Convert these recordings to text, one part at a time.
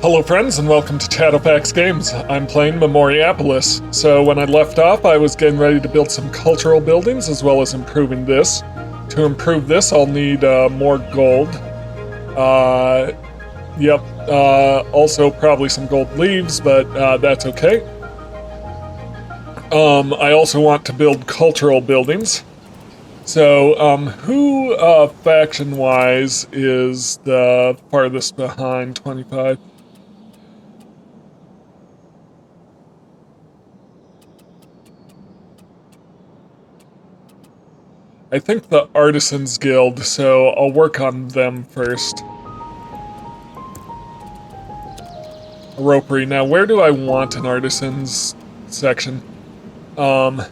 Hello friends and welcome to Shadowfax Games. I'm playing Memoriapolis. So when I left off, I was getting ready to build some cultural buildings as well as improving this. To improve this, I'll need more gold. Also probably some gold leaves, but that's okay. I also want to build cultural buildings. So, who, faction-wise, is the farthest behind 25? I think the Artisans Guild, so I'll work on them first. A ropery. Now, where do I want an Artisans section? Yeah,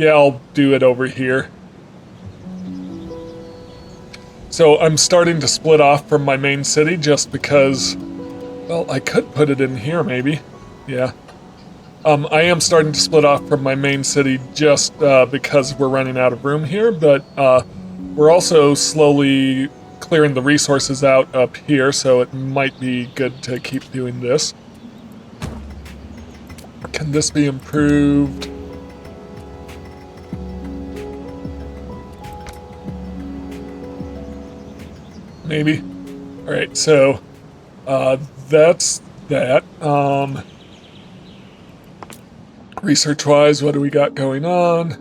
I'll do it over here. So I'm starting to split off from my main city just because, well, I could put it in here maybe. Yeah. I am starting to split off from my main city just because we're running out of room here, but we're also slowly clearing the resources out up here, so it might be good to keep doing this. Can this be improved? Maybe. Alright, so that's that. Research-wise, what do we got going on?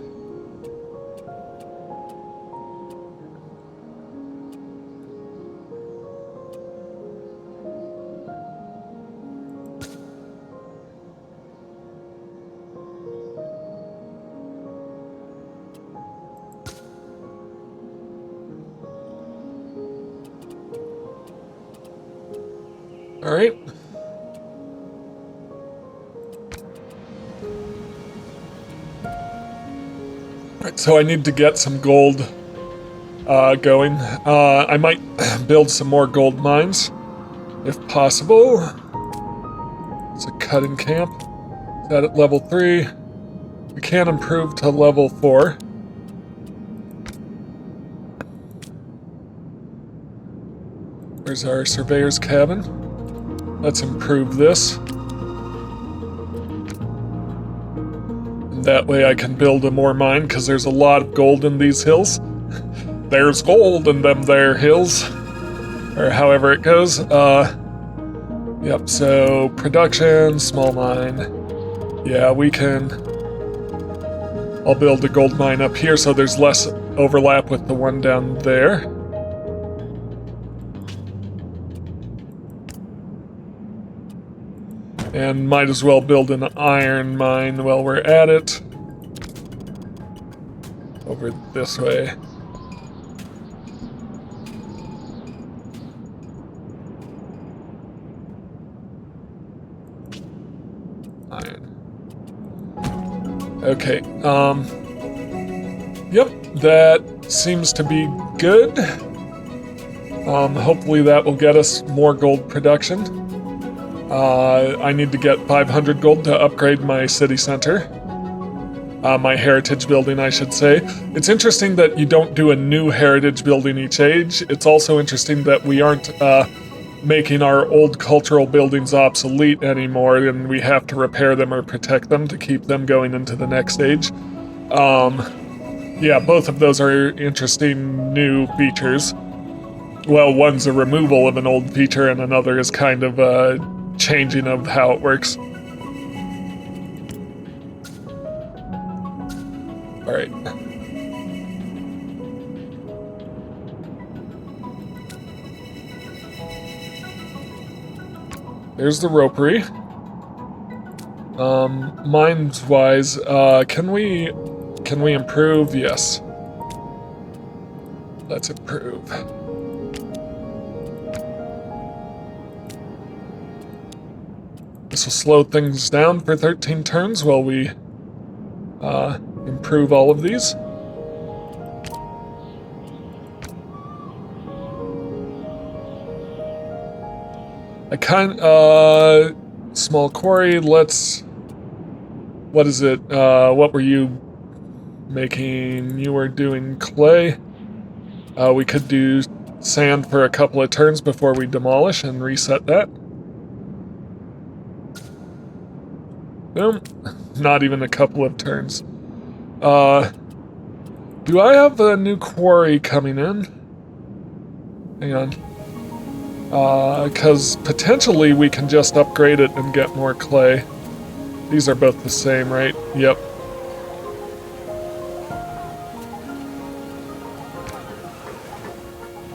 All right. Alright, so I need to get some gold going. I might build some more gold mines, if possible. It's a cutting camp. Is that at level 3? We can improve to level 4. Where's our surveyor's cabin? Let's improve this. And that way I can build a more mine, because there's a lot of gold in these hills. There's gold in them there hills. Or however it goes. Yep, so production, small mine. Yeah, we can... I'll build a gold mine up here so there's less overlap with the one down there. And might as well build an iron mine while we're at it. Over this way. Iron. Okay, yep, that seems to be good. Hopefully that will get us more gold production. I need to get 500 gold to upgrade my city center. My heritage building, I should say. It's interesting that you don't do a new heritage building each age. It's also interesting that we aren't making our old cultural buildings obsolete anymore, and we have to repair them or protect them to keep them going into the next age. Yeah, both of those are interesting new features. Well, one's a removal of an old feature, and another is kind of a changing of how it works. Alright. There's the ropery. Mines-wise, can we improve? Yes. Let's improve. This will slow things down for 13 turns while we improve all of these. Small quarry, let's... What is it? What were you making? You were doing clay. We could do sand for a couple of turns before we demolish and reset that. Boom. Not even a couple of turns. Do I have a new quarry coming in? Hang on. Because potentially we can just upgrade it and get more clay. These are both the same, right? Yep.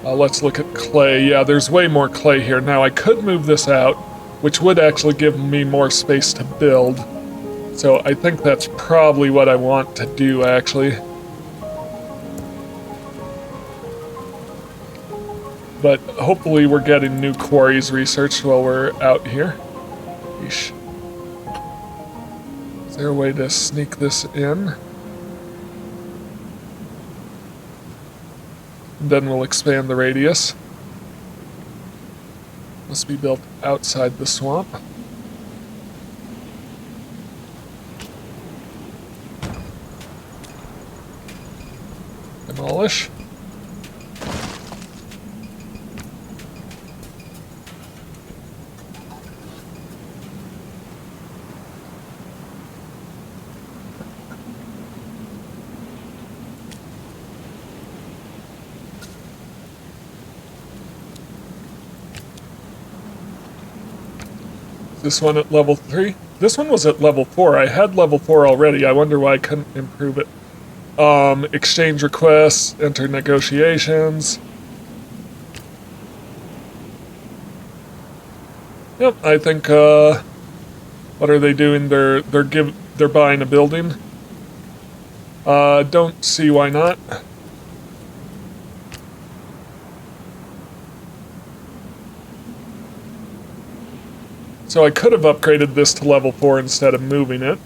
Let's look at clay. Yeah, there's way more clay here. Now, I could move this out, which would actually give me more space to build. So I think that's probably what I want to do, actually. But hopefully we're getting new quarries researched while we're out here. Yeesh. Is there a way to sneak this in? And then we'll expand the radius. Must be built outside the swamp. Demolish. This one at level 3? This one was at level 4. I had level 4 already. I wonder why I couldn't improve it. Exchange requests, enter negotiations. Yep, I think, what are they doing? They're buying a building. Don't see why not. So I could have upgraded this to level 4 instead of moving it.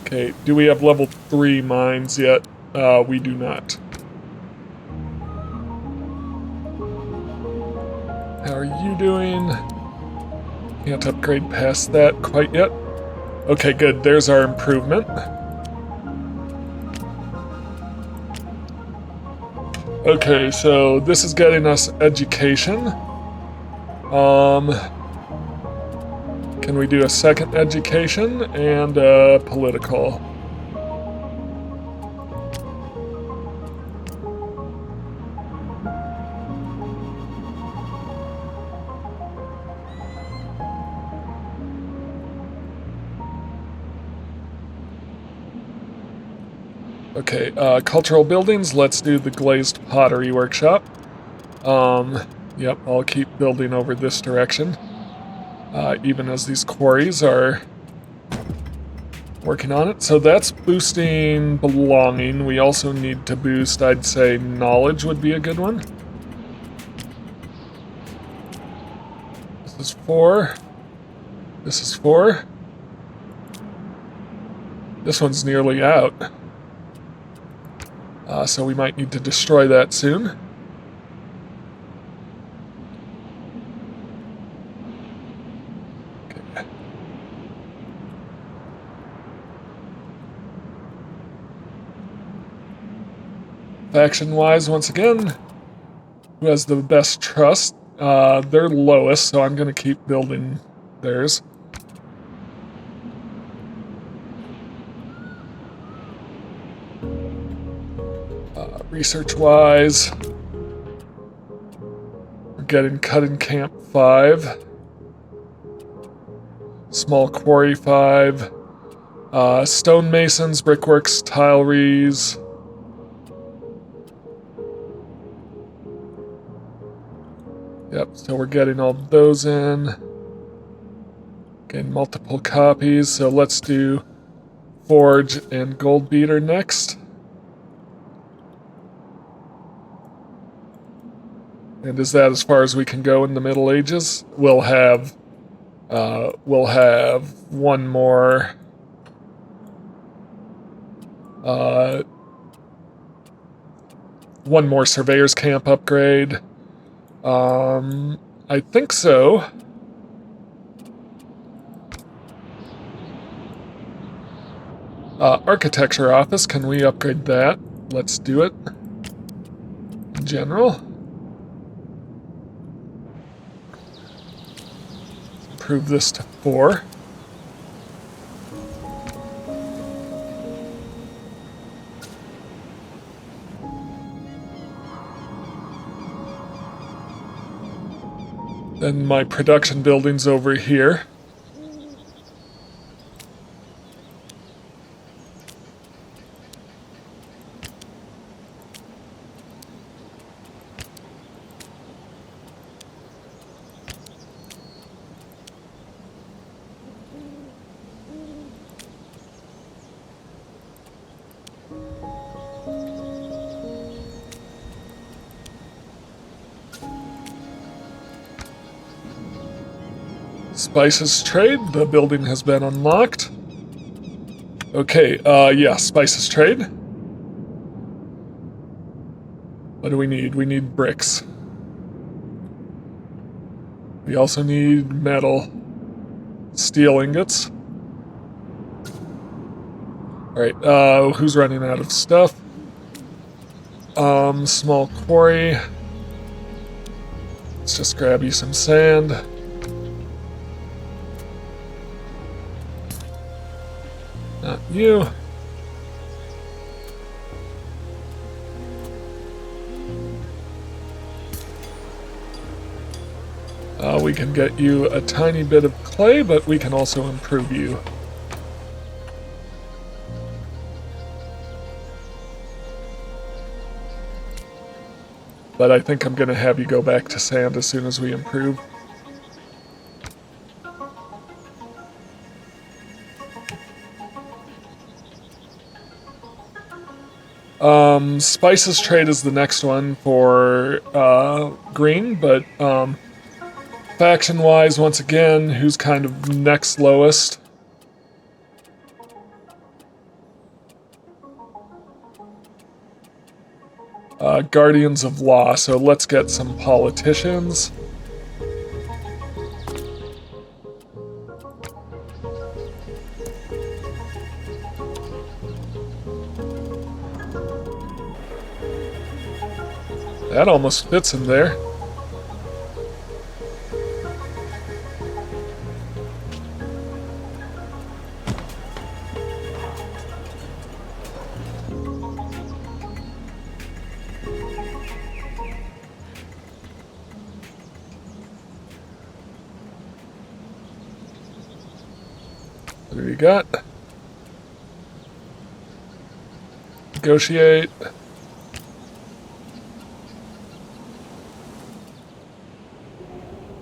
Okay, do we have level 3 mines yet? We do not. How are you doing? Can't upgrade past that quite yet. Okay, good. There's our improvement. Okay, so this is getting us education. Can we do a second education and political? Okay, cultural buildings, let's do the glazed pottery workshop. Yep, I'll keep building over this direction. Even as these quarries are working on it. So that's boosting belonging. We also need to boost, I'd say, knowledge would be a good one. This is 4. This is 4. This one's nearly out. So we might need to destroy that soon. Okay. Faction-wise, once again, who has the best trust? They're lowest, so I'm going to keep building theirs. Research-wise, we're getting Cutting Camp 5, Small Quarry 5, Stonemasons, Brickworks, Tileries. Yep, so we're getting all those in. Getting multiple copies, so let's do Forge and Gold Beater next. And is that as far as we can go in the Middle Ages? We'll have one more surveyor's camp upgrade. I think so. Architecture office, can we upgrade that? Let's do it. In general. Improve this to 4. Then my production building's over here. Spices trade, the building has been unlocked. Okay, yeah, spices trade. What do we need? We need bricks. We also need metal. Steel ingots. Alright, who's running out of stuff? Small quarry. Let's just grab you some sand. Not you. We can get you a tiny bit of clay, but we can also improve you. But I think I'm going to have you go back to sand as soon as we improve. Spices trade is the next one for green, but faction-wise, once again, who's kind of next lowest? Guardians of Law, so let's get some politicians. That almost fits in there. What do we got? Negotiate.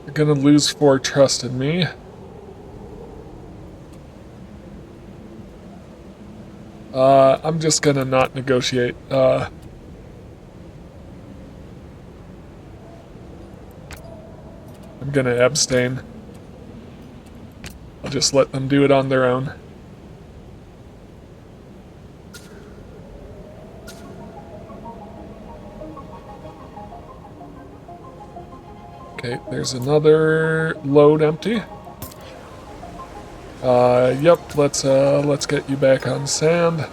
You're gonna lose 4 trust in me. I'm just gonna not negotiate. I'm gonna abstain. I'll just let them do it on their own. Okay, there's another load empty. Yep, let's get you back on sand.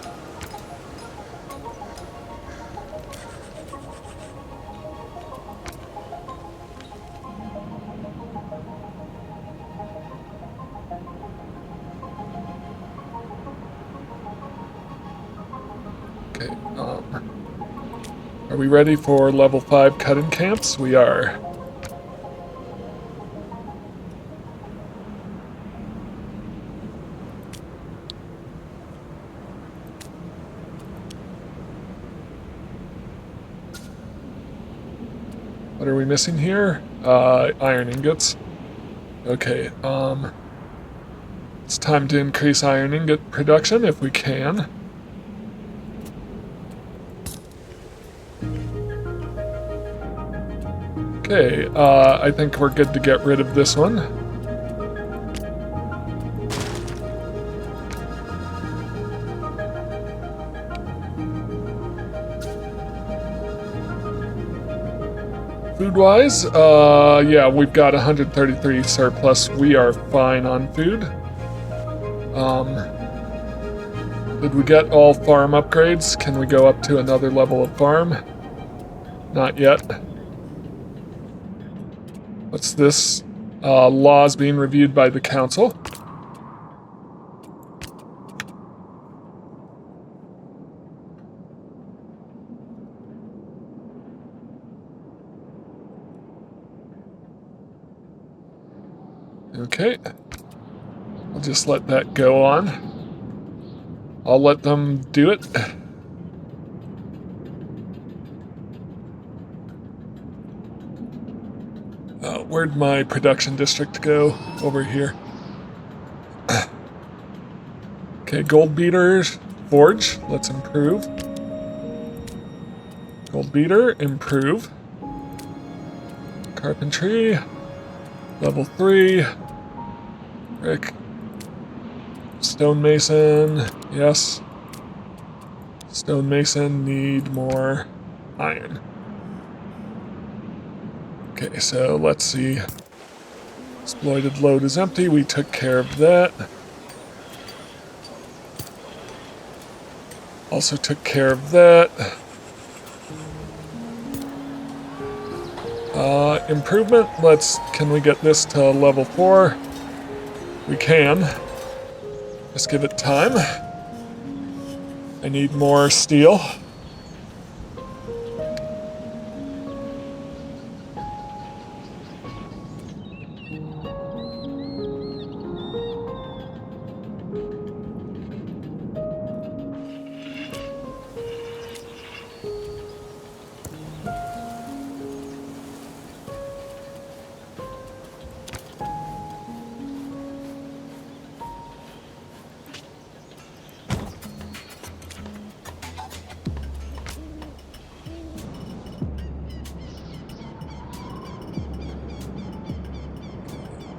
Okay, are we ready for level 5 cutting camps? We are. What are we missing here? Iron ingots. Okay, it's time to increase iron ingot production if we can. Okay, I think we're good to get rid of this one. Food-wise, yeah, we've got 133 surplus. We are fine on food. Did we get all farm upgrades? Can we go up to another level of farm? Not yet. What's this? Laws being reviewed by the council. Okay. I'll just let that go on. I'll let them do it. Where'd my production district go? Over here. Okay, gold beaters, forge, let's improve. Gold beater, improve. Carpentry, level 3. Brick. Stonemason, yes. Stonemason, need more iron. Okay, so let's see. Exploited load is empty, we took care of that. Also took care of that. Improvement, can we get this to level 4? We can. Just give it time. I need more steel.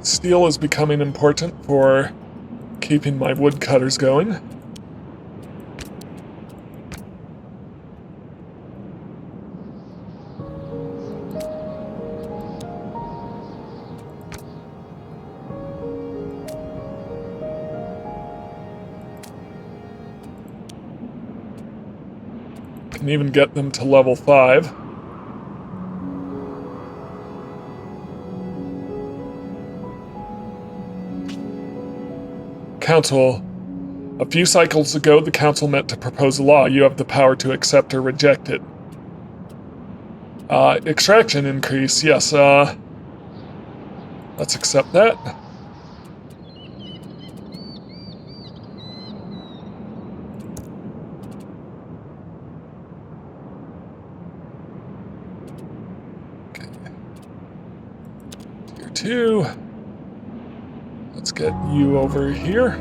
Steel is becoming important for keeping my woodcutters going. Can even get them to level 5. Council. A few cycles ago, the council met to propose a law. You have the power to accept or reject it. Extraction increase, yes, let's accept that. Okay. Tier 2. Let's get you over here.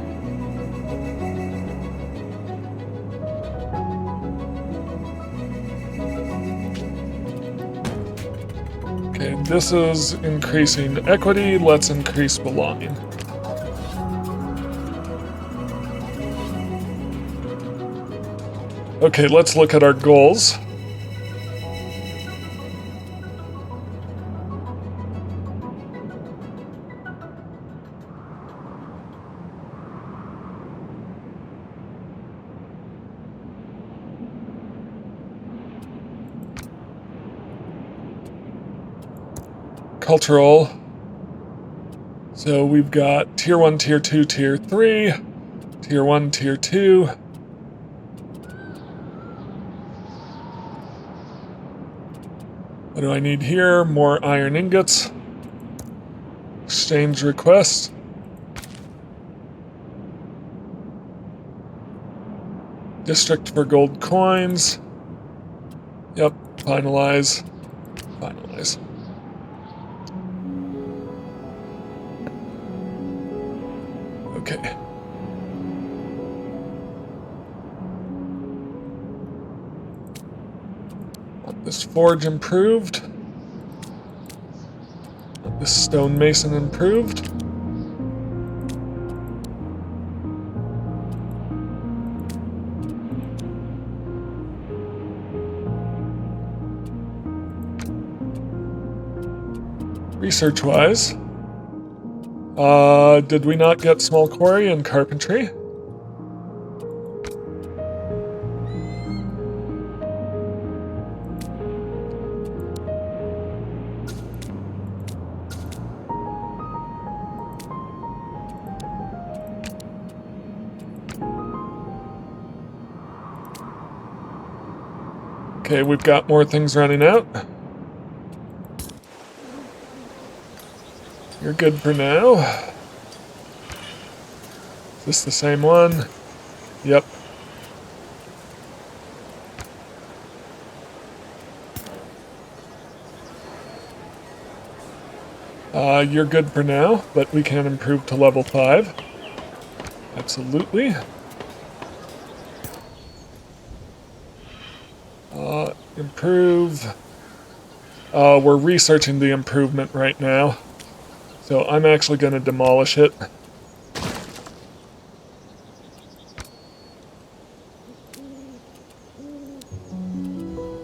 Okay, this is increasing equity. Let's increase belonging. Okay, let's look at our goals. Cultural. So we've got tier 1, tier 2, tier 3, tier 1, tier 2. What do I need here? More iron ingots. Exchange request. District for gold coins. Yep, finalize. Finalize. Okay. Want this forge improved. Want this stonemason improved. Research-wise, did we not get small quarry and carpentry? Okay, we've got more things running out. You're good for now. Is this the same one? Yep. You're good for now, but we can improve to level 5. Absolutely. Improve. We're researching the improvement right now. So I'm actually going to demolish it.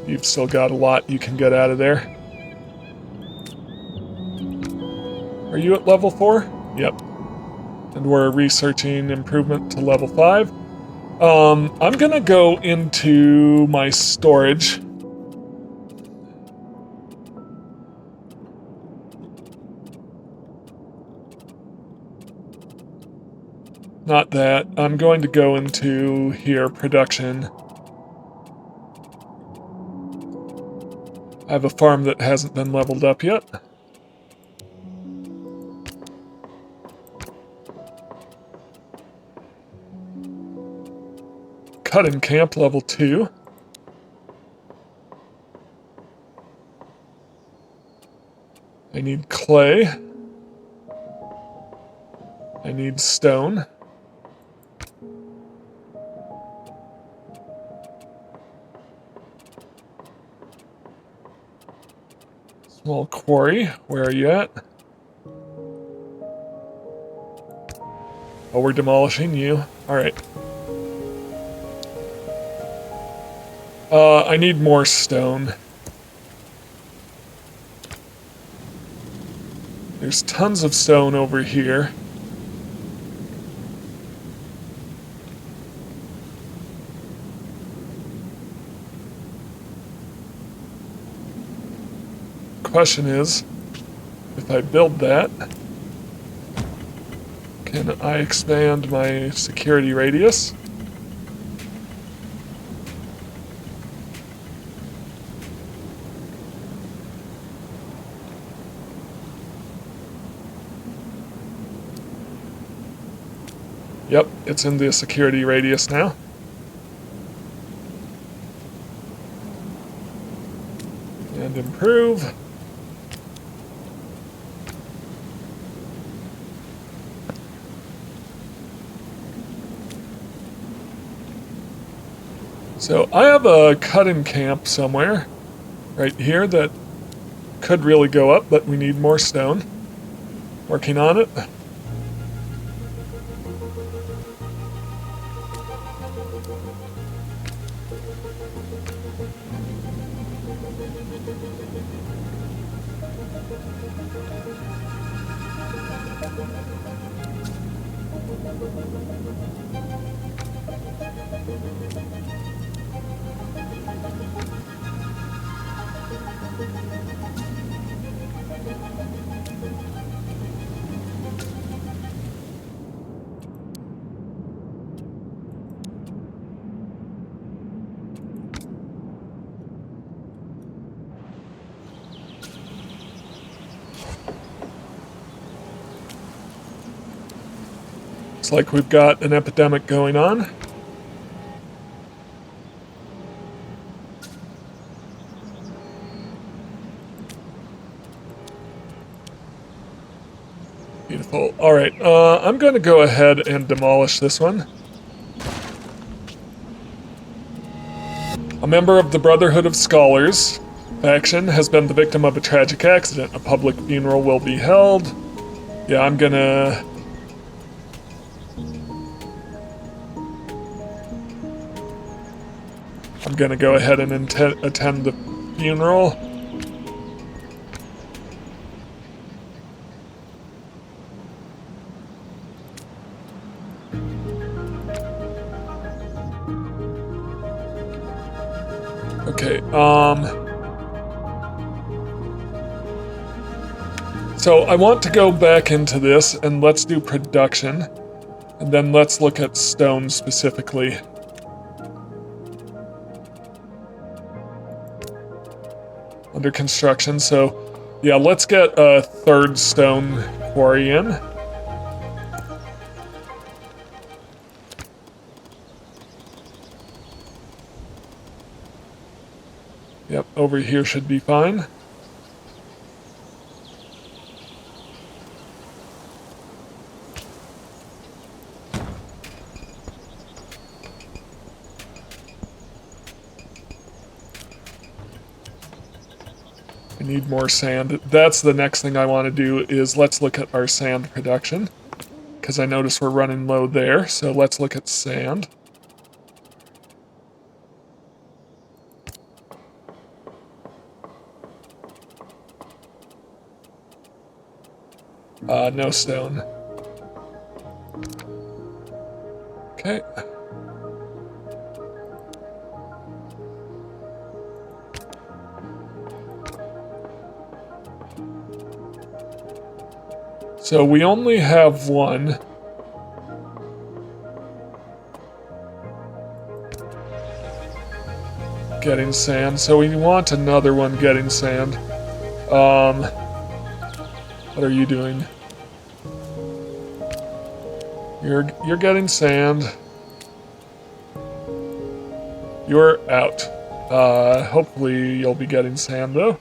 You've still got a lot you can get out of there. Are you at level 4? Yep. And we're researching improvement to level 5. I'm gonna go into my storage. Not that. I'm going to go into here, production. I have a farm that hasn't been leveled up yet. Cutting camp level 2. I need clay. I need stone. Small quarry, where are you at? Oh, we're demolishing you. Alright. I need more stone. There's tons of stone over here. Question is, if I build that, can I expand my security radius? Yep, it's in the security radius now. And improve. So I have a cut-in camp somewhere right here that could really go up, but we need more stone. Working on it. Looks like we've got an epidemic going on. Beautiful. Alright, I'm going to go ahead and demolish this one. A member of the Brotherhood of Scholars faction has been the victim of a tragic accident. A public funeral will be held. Yeah, I'm gonna go ahead and attend the funeral. Okay, so I want to go back into this and let's do production, and then let's look at stone specifically. under construction. So, yeah, let's get a third stone quarry in. Yep, over here should be fine. I need more sand. That's the next thing I want to do is let's look at our sand production. Because I notice we're running low there, so let's look at sand. No stone. Okay. So we only have one. Getting sand, so we want another one getting sand. What are you doing? You're getting sand. You're out. Hopefully you'll be getting sand though.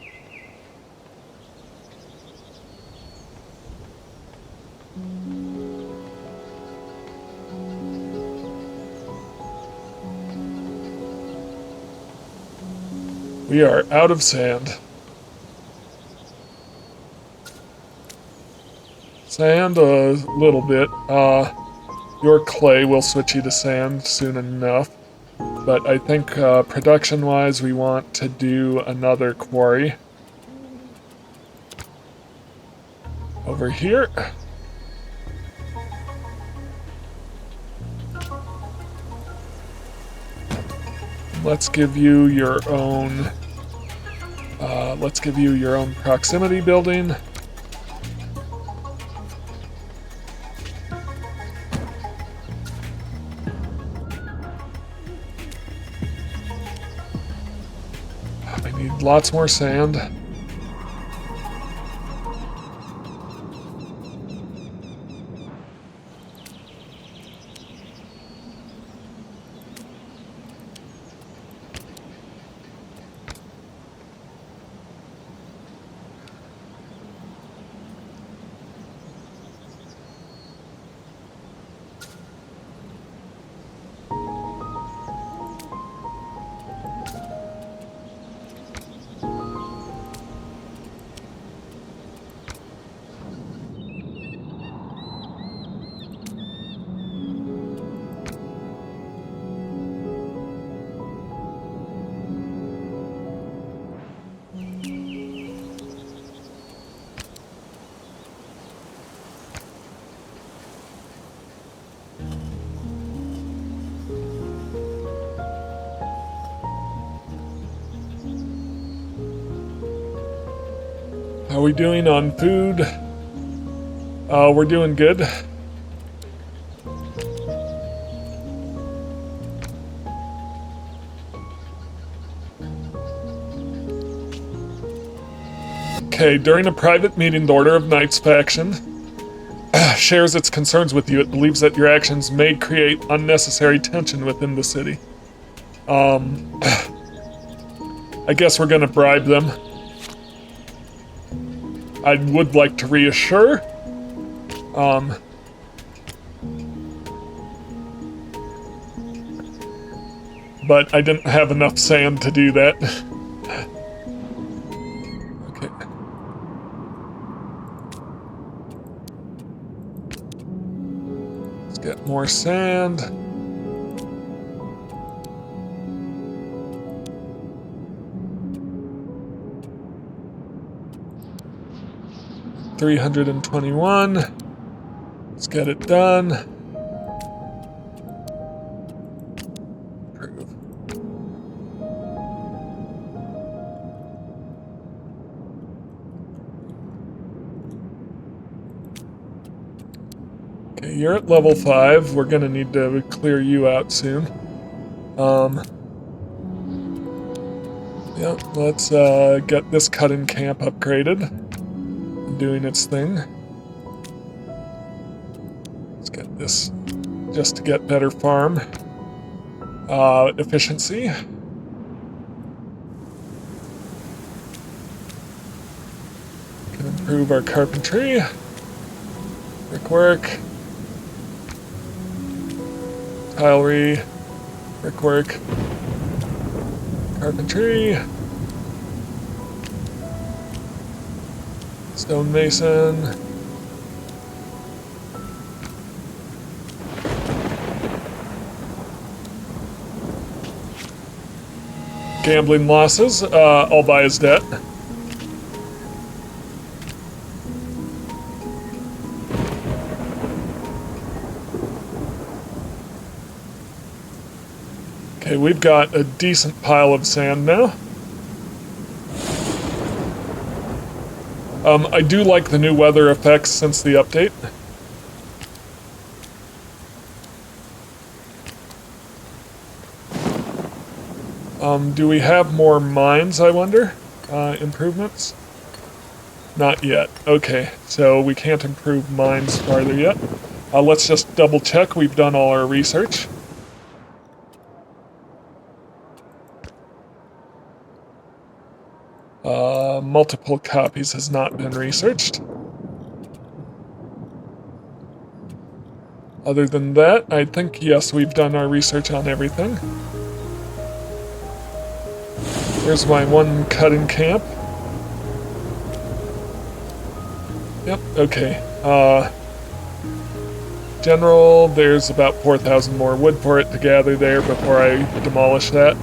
We are out of sand. Sand a little bit. Your clay will switch you to sand soon enough. But I think production-wise we want to do another quarry. Over here. Let's give you your own proximity building. I need lots more sand. How are we doing on food? We're doing good. Okay, during a private meeting, the Order of Knights faction shares its concerns with you. It believes that your actions may create unnecessary tension within the city. I guess we're gonna bribe them. I would like to reassure. But I didn't have enough sand to do that. Okay. Let's get more sand. $321. Let's get it done. Approve. Okay, you're at level 5. We're gonna need to clear you out soon. Yeah, let's get this cut-in camp upgraded. Doing its thing. Let's get this just to get better farm efficiency. Can improve our carpentry, brickwork, tilery, brickwork, carpentry, stonemason. Gambling losses, I'll buy his debt. Okay, we've got a decent pile of sand now. I do like the new weather effects since the update. Do we have more mines, I wonder? Improvements? Not yet. Okay, so we can't improve mines farther yet. Let's just double check we've done all our research. Multiple copies has not been researched. Other than that, I think, yes, we've done our research on everything. Here's my one cut-in camp. Yep, okay. General, there's about 4,000 more wood for it to gather there before I demolish that.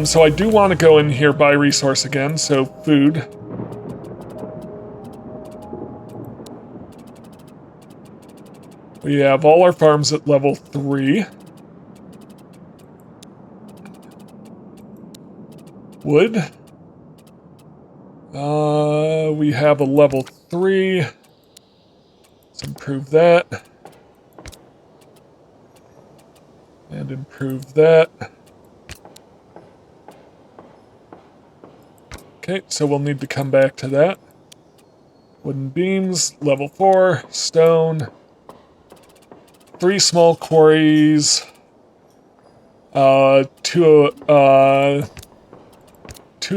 So I do want to go in here by resource again, so food. We have all our farms at level 3. Wood. We have a level 3. Let's improve that. And improve that. Okay, so we'll need to come back to that. Wooden beams, level 4, stone. 3 small quarries. 3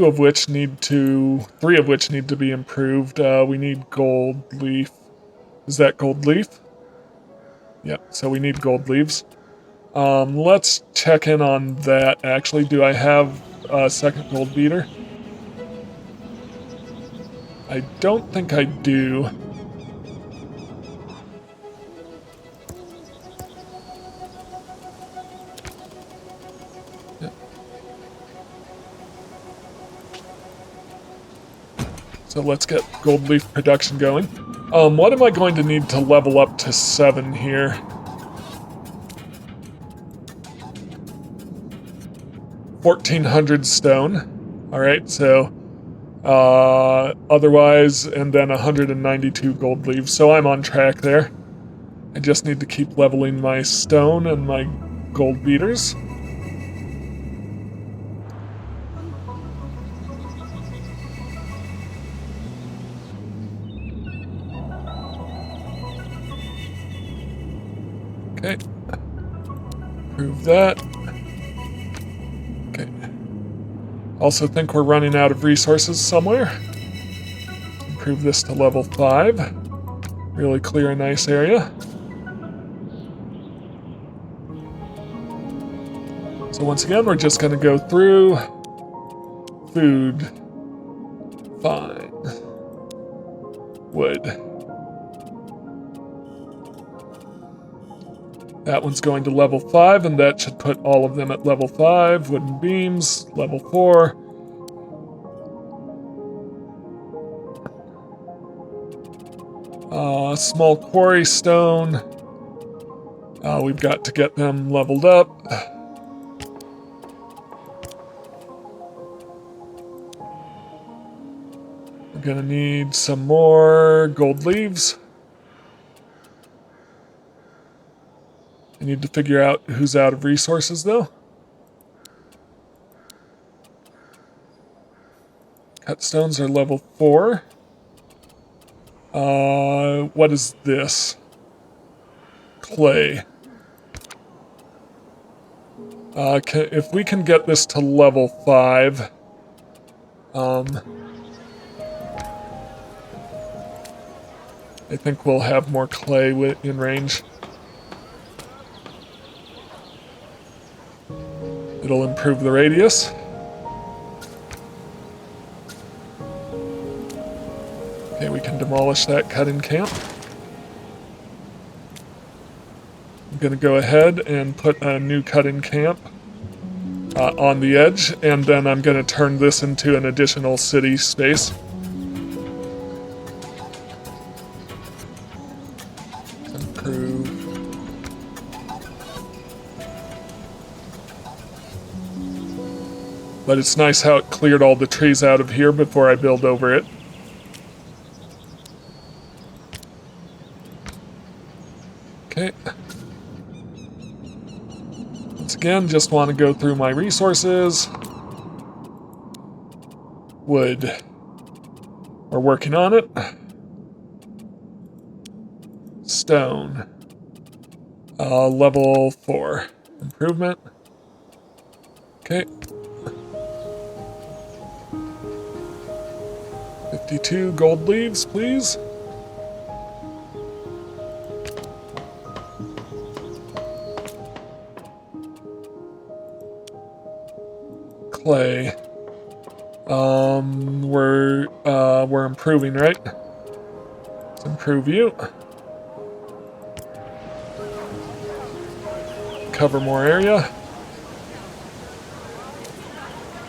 of which need to be improved. We need gold leaf. Is that gold leaf? Yep, so we need gold leaves. Let's check in on that, actually. Do I have a second gold beater? I don't think I do. Yep. So let's get gold leaf production going. What am I going to need to level up to 7 here? $1,400 stone. Alright, so otherwise, and then 192 gold leaves, so I'm on track there. I just need to keep leveling my stone and my gold beaters. Okay. Improve that. Okay. Also think we're running out of resources somewhere. Improve this to level 5. Really clear a nice area. So once again, we're just going to go through. Food. Fine. Wood. That one's going to level 5, and that should put all of them at level 5. Wooden beams, level 4. Small quarry stone. We've got to get them leveled up. We're gonna need some more gold leaves. I need to figure out who's out of resources, though. Cut stones are level 4. What is this? Clay. If we can get this to level 5, I think we'll have more clay in range. It'll improve the radius. Okay, we can demolish that cut-in camp. I'm gonna go ahead and put a new cut-in camp on the edge, and then I'm gonna turn this into an additional city space. Improve. But it's nice how it cleared all the trees out of here before I build over it. Okay. Once again, just want to go through my resources. Wood. We're working on it. Stone. Level 4. Improvement. Okay. 52 gold leaves, please. Clay. We're improving, right? Let's improve you. Cover more area.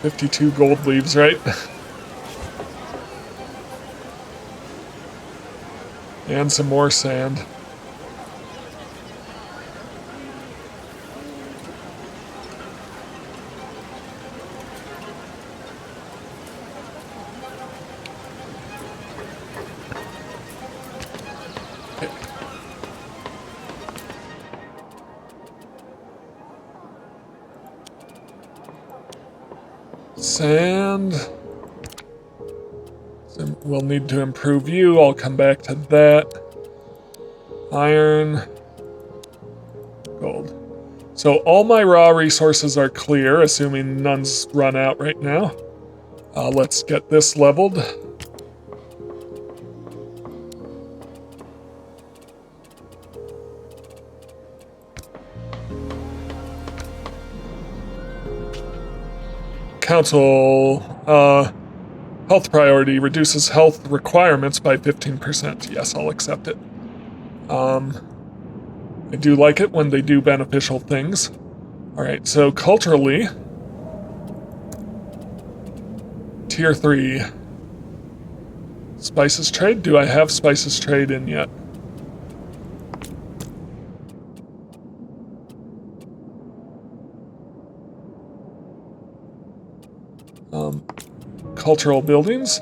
52 gold leaves, right? And some more sand. Okay. Sand. So we'll need to improve you. I'll come back to that. Iron. Gold. So all my raw resources are clear, assuming none's run out right now. Let's get this leveled. Council, health priority reduces health requirements by 15%. Yes, I'll accept it. I do like it when they do beneficial things. Alright, so culturally, Tier 3. Spices trade? Do I have spices trade in yet? Cultural buildings.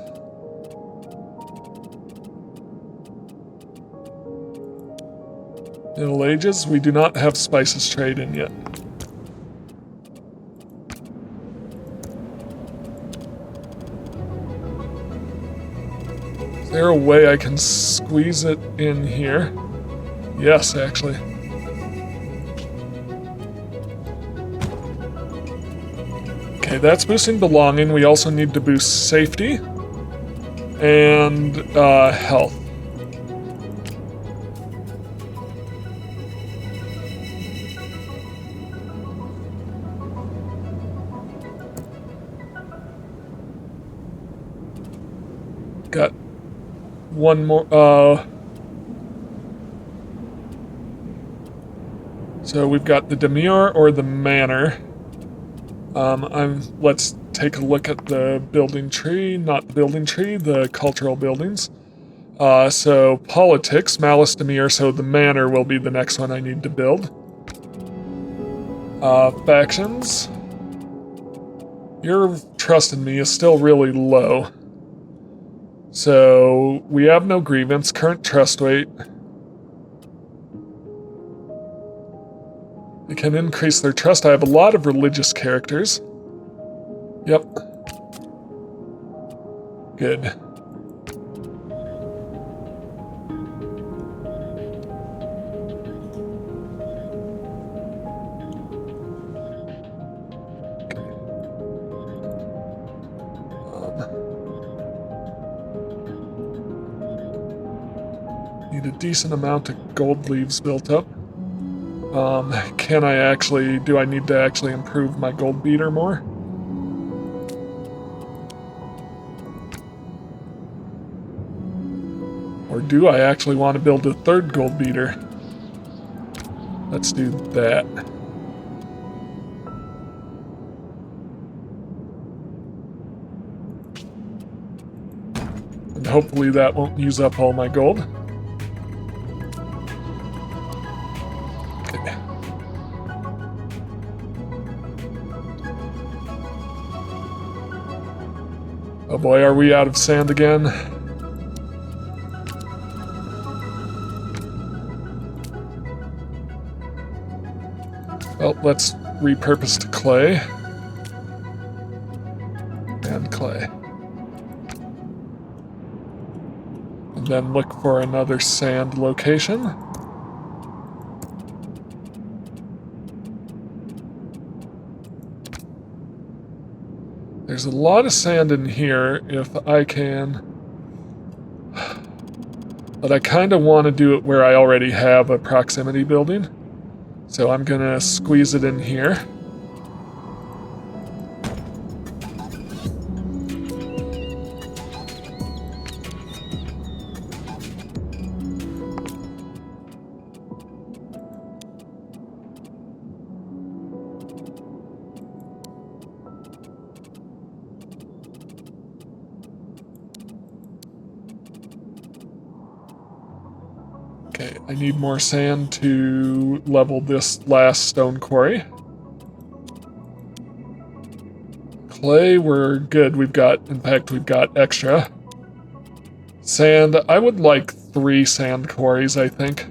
Middle Ages, we do not have spices trade in yet. Is there a way I can squeeze it in here? Yes, actually. Okay, that's boosting belonging. We also need to boost safety and health. Got one more. So we've got the demure or the manor. Let's take a look at the building tree, not the building tree, the cultural buildings. So politics, malice, demure, so the manor will be the next one I need to build. Factions. Your trust in me is still really low. So we have no grievance, current trust weight. They can increase their trust. I have a lot of religious characters. Yep. Good. Need a decent amount of gold leaves built up. Do I need to actually improve my gold beater more? Or do I actually want to build a third gold beater? Let's do that. And hopefully that won't use up all my gold. Okay. Oh boy, are we out of sand again? Well, let's repurpose to clay. And clay. And then look for another sand location. There's a lot of sand in here if I can. But I kind of want to do it where I already have a proximity building. So I'm going to squeeze it in here. Okay, I need more sand to level this last stone quarry. Clay, we're good. In fact, we've got extra. Sand, I would like 3 sand quarries, I think.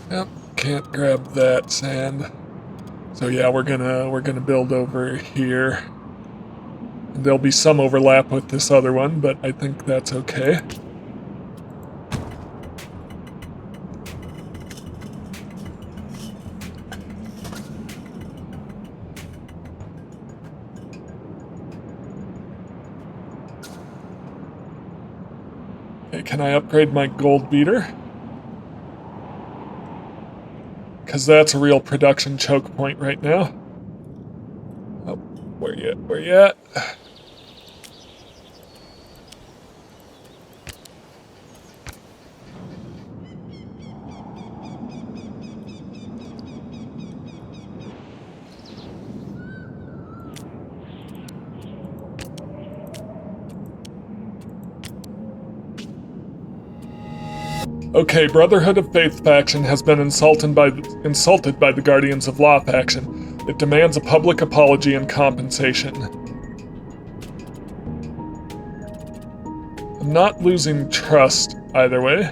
Yep, can't grab that sand. So yeah, we're gonna build over here. And there'll be some overlap with this other one, but I think that's okay. Okay, can I upgrade my gold beater? Because that's a real production choke point right now. Oh, where you at? Okay, Brotherhood of Faith faction has been insulted by the Guardians of Law faction. It demands a public apology and compensation. I'm not losing trust either way.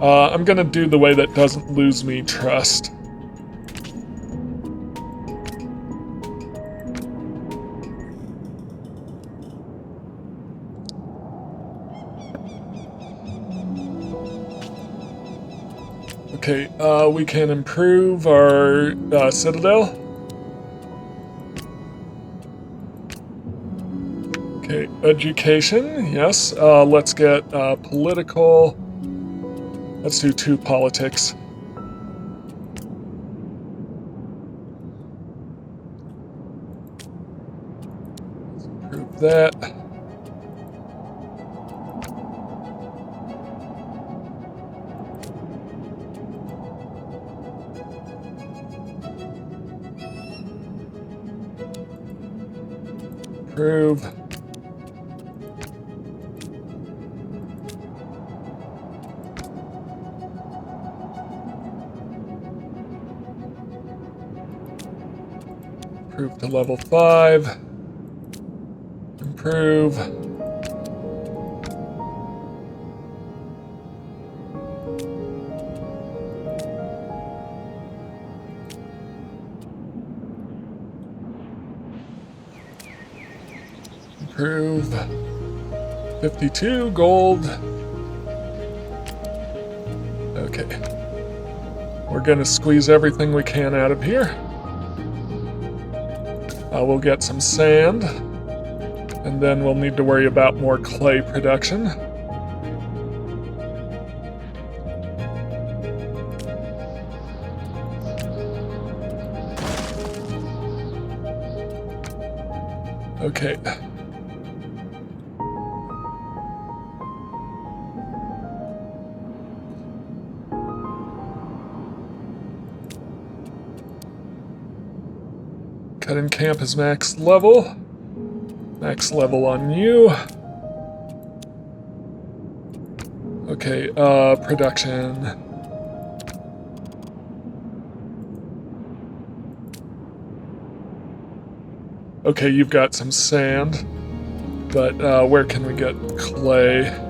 I'm gonna do the way that doesn't lose me trust. Okay, we can improve our citadel. Okay, education, yes. Let's get political. Let's do 2 politics. Let's improve that. Improve. Improve to level 5. Improve. Improve. 52 gold. Okay. We're gonna squeeze everything we can out of here. We'll get some sand, and then we'll need to worry about more clay production. Okay. Cutting camp is max level. Max level on you. Okay, production. Okay, you've got some sand, but where can we get clay?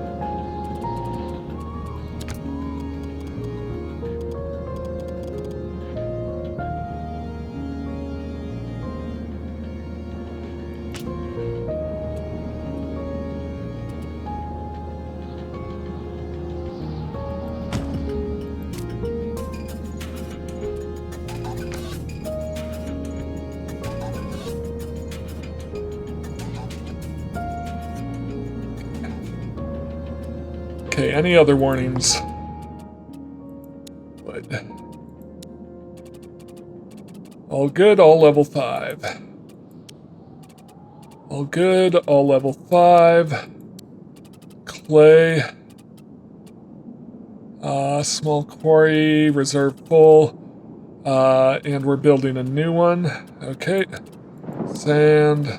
Okay, any other warnings? What? All good, all level 5. All good, all level 5. Clay. Small quarry, reserve full. And we're building a new one. Okay. Sand.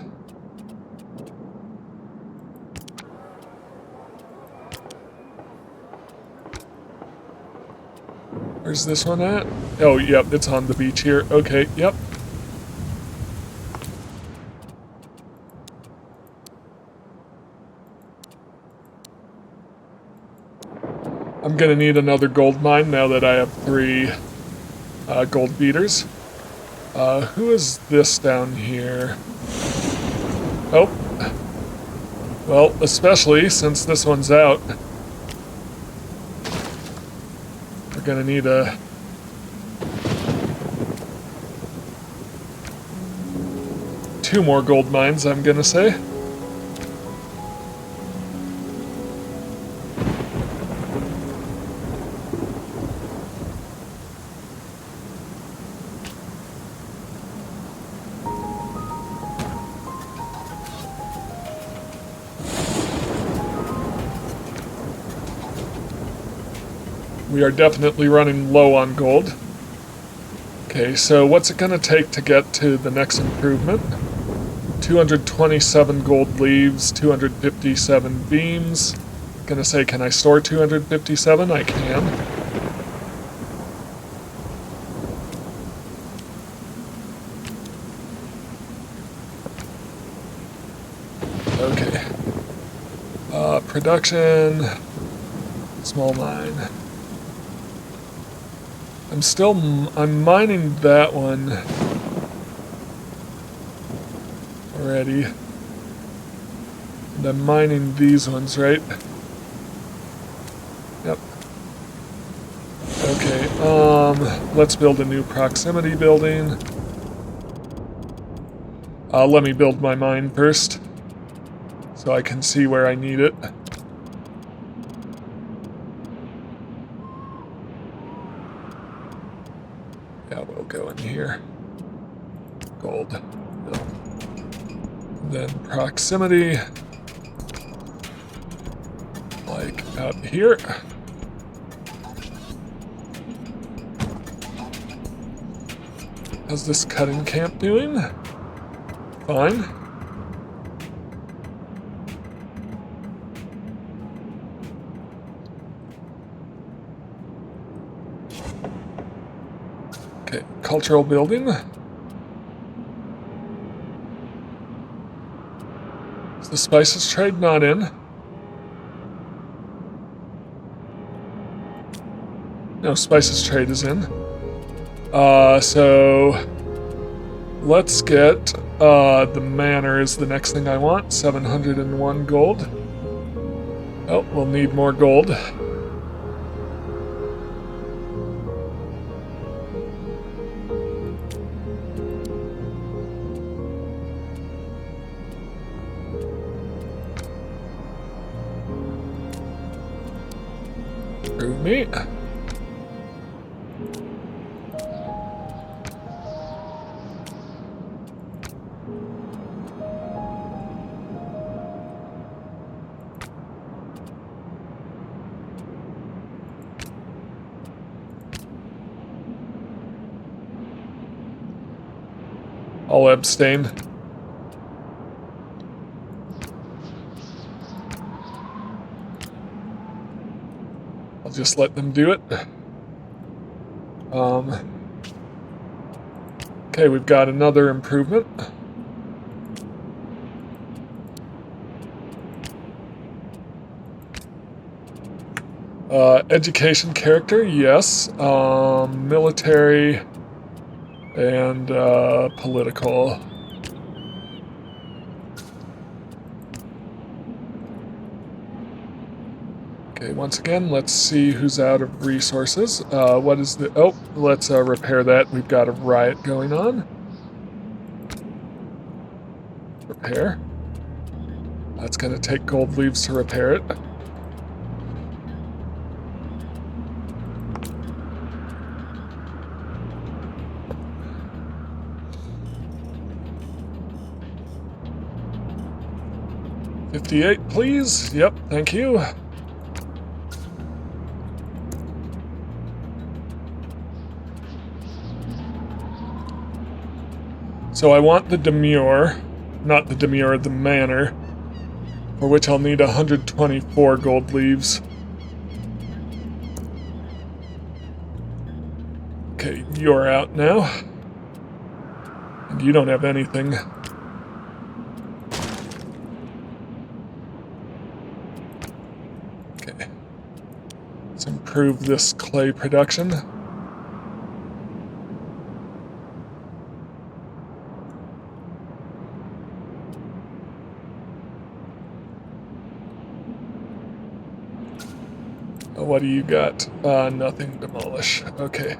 Where's this one at? Oh, yep, it's on the beach here. Okay, yep. I'm gonna need another gold mine now that I have 3 gold beaters. Who is this down here? Oh. Well, especially since this one's out. We're gonna need a... two more gold mines, I'm gonna say. We are definitely running low on gold. Okay, so what's it gonna take to get to the next improvement? 227 gold leaves, 257 beams. Gonna say, can I store 257? I can. Okay. Production. Small mine. I'm mining that one already. And I'm mining these ones, right? Yep. Okay, let's build a new proximity building. Let me build my mine first, so I can see where I need it. Yeah, we'll go in here. Gold. Then proximity. Like out here. How's this cutting camp doing? Fine. agricultural building. Is the spices trade not in? No, spices trade is in. So let's get the manor is the next thing I want. 701 gold. Oh, we'll need more gold. Prove me. I'll abstain. I'll just let them do it. Okay, we've got another improvement. Education character, yes. Military and political. Okay, once again, let's see who's out of resources. What is the... Oh, let's repair that. We've got a riot going on. Repair. That's going to take gold leaves to repair it. $58, please. Yep, thank you. So I want the demure, not the demure, the manor, for which I'll need 124 gold leaves. Okay, you're out now. And you don't have anything. Okay. Let's improve this clay production. What do you got? Nothing. Demolish. Okay.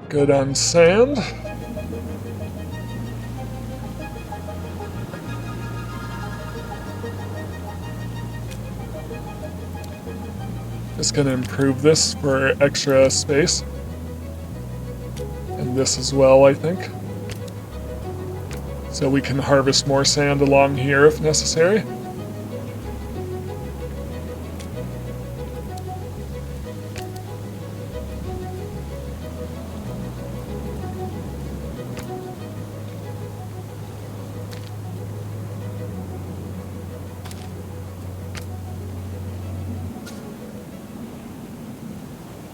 Good on sand. Just gonna improve this for extra space. And this as well, I think. So we can harvest more sand along here if necessary.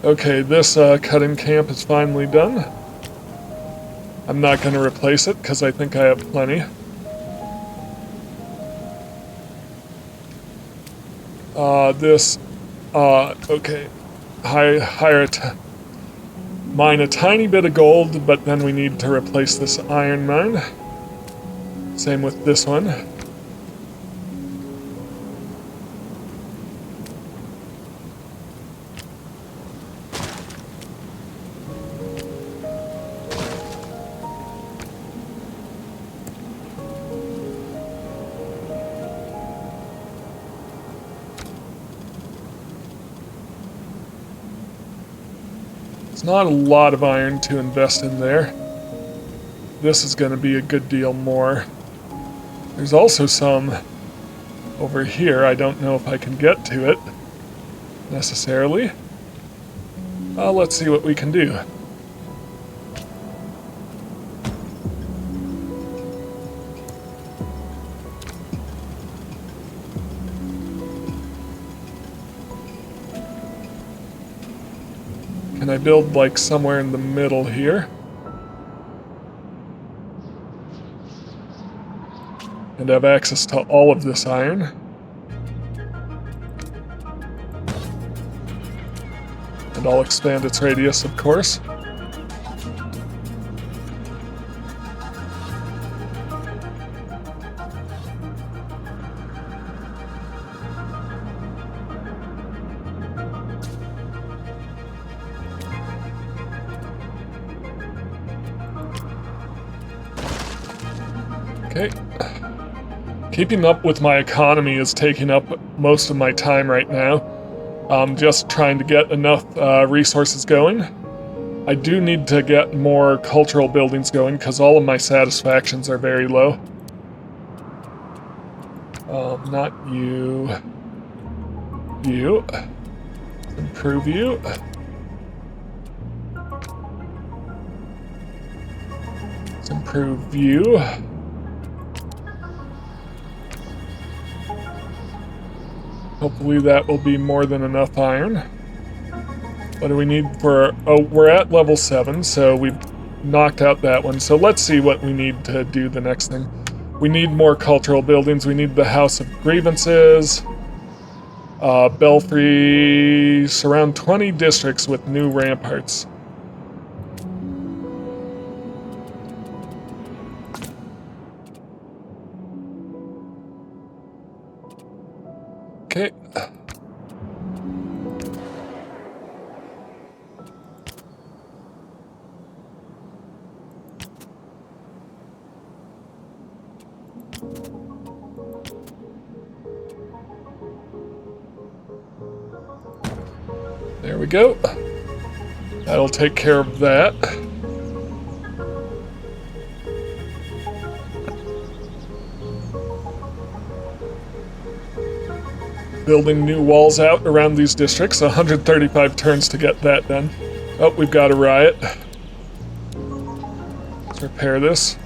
Okay, this cutting camp is finally done. I'm not going to replace it because I think I have plenty. Okay, mine a tiny bit of gold, but then we need to replace this iron mine. Same with this one. not a lot of iron to invest in there. This is going to be a good deal more. There's also some over here. I don't know if I can get to it necessarily. Let's see what we can do. Can I build like somewhere in the middle here? And have access to all of this iron? And I'll expand its radius, of course. Okay. Keeping up with my economy is taking up most of my time right now. I'm just trying to get enough resources going. I do need to get more cultural buildings going because all of my satisfactions are very low. Not you. You. Improve you. Let's improve you. Hopefully that will be more than enough iron. What do we need for... Oh, we're at level 7, so we've knocked out that one. So let's see what we need to do the next thing. We need more cultural buildings. We need the House of Grievances. Belfry. Surround 20 districts with new ramparts. Okay. There we go. That'll take care of that. Building new walls out around these districts. 135 turns to get that done. Oh, we've got a riot. Let's repair this.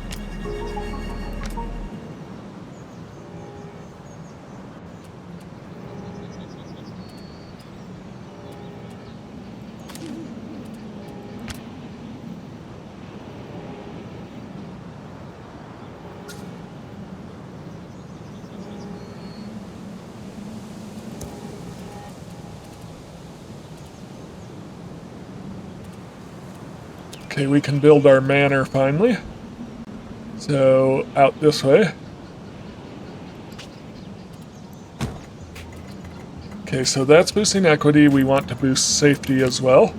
Okay, we can build our manor finally. So, out this way. Okay, so that's boosting equity. We want to boost safety as well.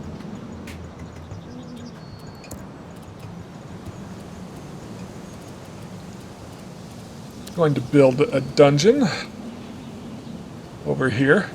Going to build a dungeon over here.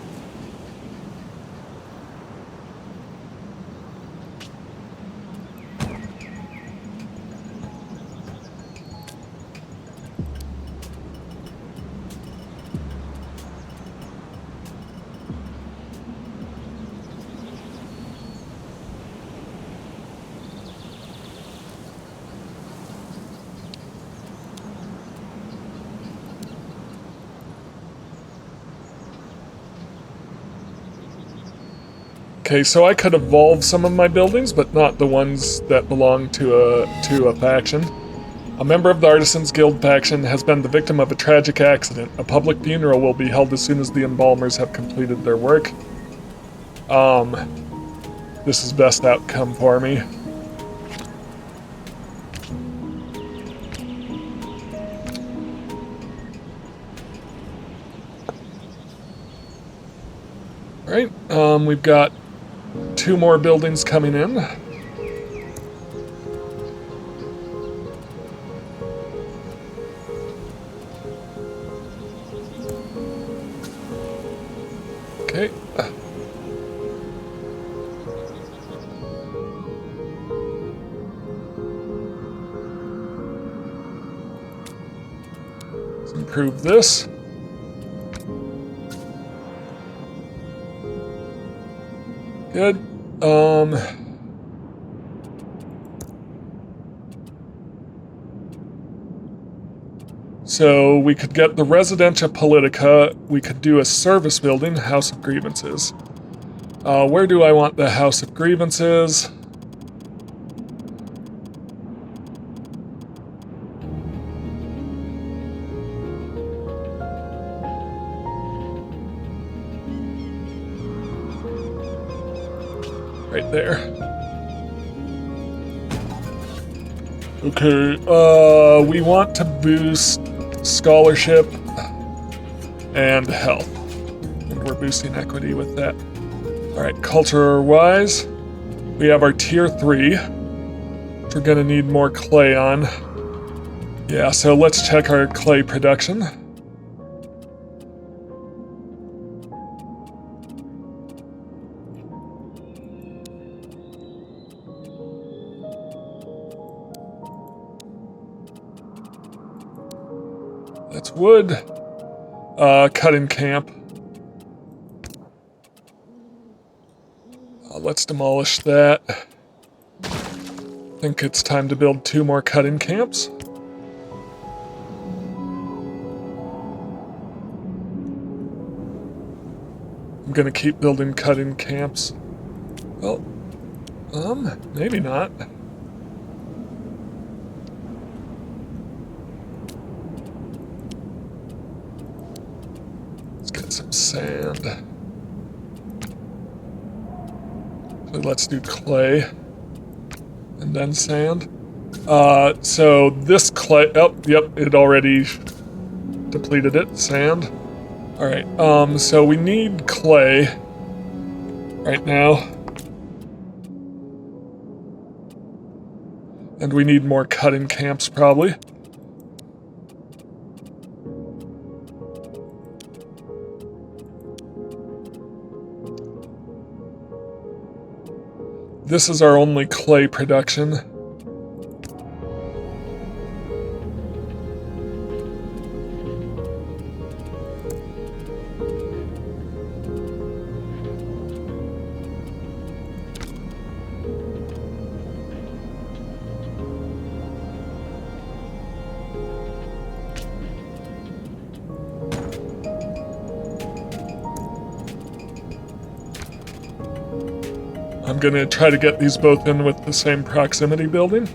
Okay, so I could evolve some of my buildings, but not the ones that belong to a faction. A member of the Artisans Guild faction has been the victim of a tragic accident. A public funeral will be held as soon as the embalmers have completed their work. This is best outcome for me. Alright, we've got 2 more buildings coming in. Okay. improve this. Good. So we could get the Residentia Politica, we could do a service building, House of Grievances. Where do I want the House of Grievances? Right there. Okay, we want to boost scholarship and health. And we're boosting equity with that. Alright, culture-wise, we have our tier 3, which we're gonna need more clay on. Yeah, so let's check our clay production. That's wood. Cutting camp. Let's demolish that. I think it's time to build 2 more cutting camps. I'm gonna keep building cutting camps. Well, maybe not. Let's get some sand. So let's do clay and then sand. So this clay, oh, yep, it already depleted it, sand. All right, so we need clay right now. And we need more cutting camps, probably. This is our only clay production. I'm gonna try to get these both in with the same proximity building.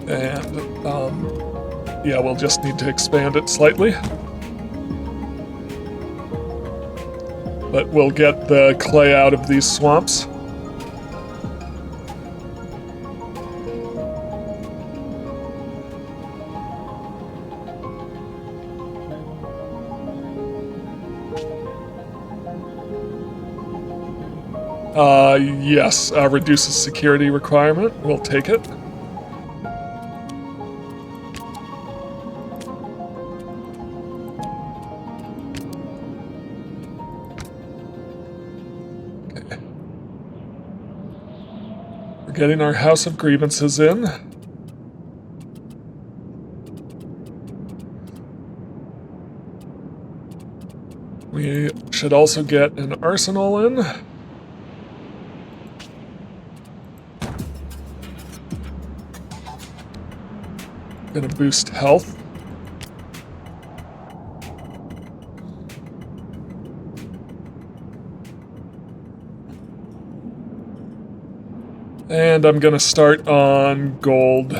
And, yeah, we'll just need to expand it slightly. But we'll get the clay out of these swamps. Yes, reduces security requirement. We'll take it. Okay. We're getting our House of Grievances in. We should also get an arsenal in. Gonna boost health. And I'm gonna start on gold.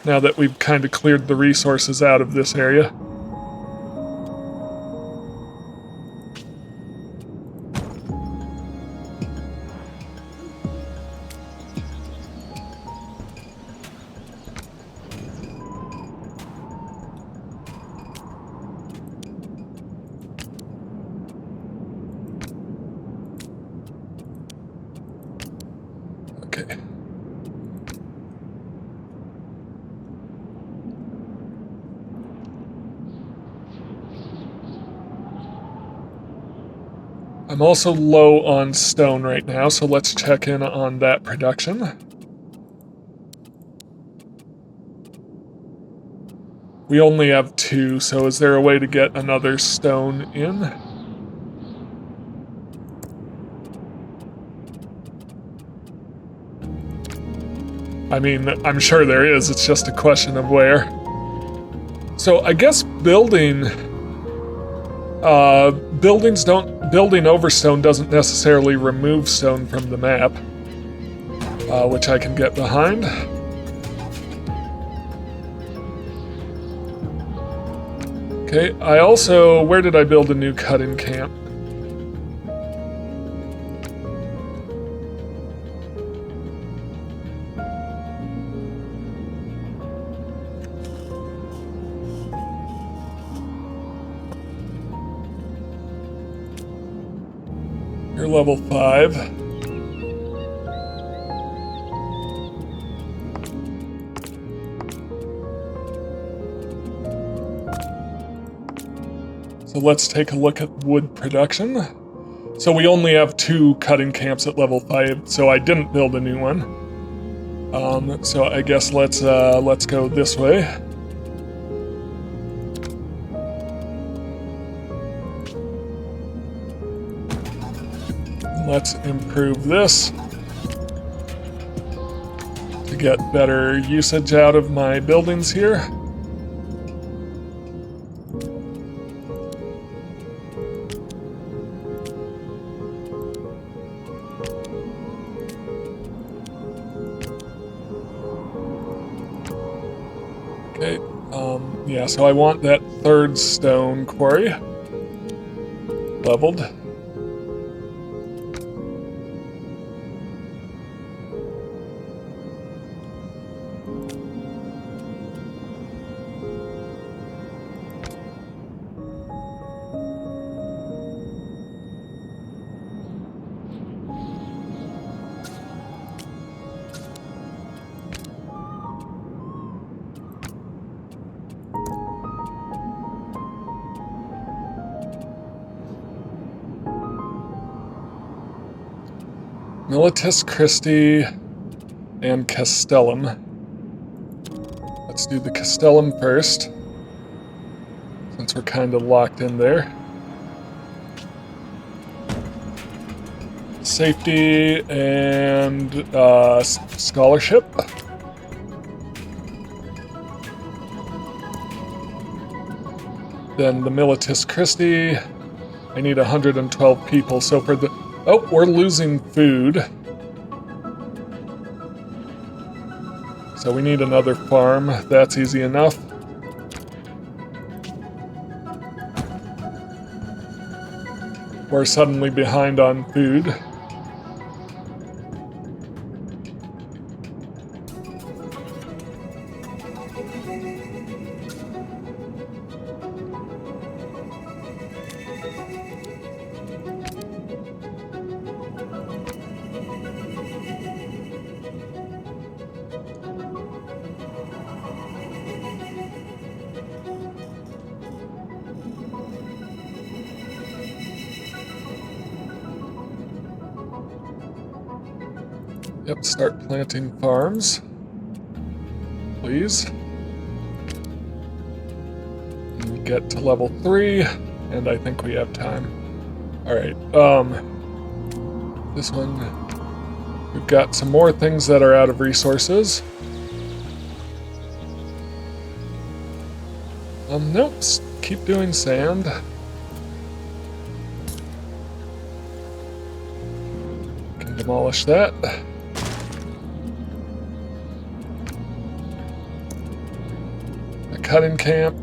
Now that we've kind of cleared the resources out of this area. Okay. I'm also low on stone right now, so let's check in on that production. We only have 2, so is there a way to get another stone in? I mean, I'm sure there is, it's just a question of where. So I guess building over stone doesn't necessarily remove stone from the map, which I can get behind. Okay, where did I build a new cut-in camp? You're level 5. So let's take a look at wood production. So we only have 2 cutting camps at level 5, so I didn't build a new one. So I guess let's go this way. Let's improve this to get better usage out of my buildings here. Okay, yeah, so I want that 3rd stone quarry leveled. Militis Christi and Castellum. Let's do the Castellum first, since we're kind of locked in there. Safety and scholarship. Then the Militis Christi, I need 112 people, so for the... Oh, we're losing food. So we need another farm. That's easy enough. We're suddenly behind on food. Yep, start planting farms, please. And get to level 3, and I think we have time. Alright, this one, we've got some more things that are out of resources. Nope, keep doing sand. Can demolish that. Cutting camp.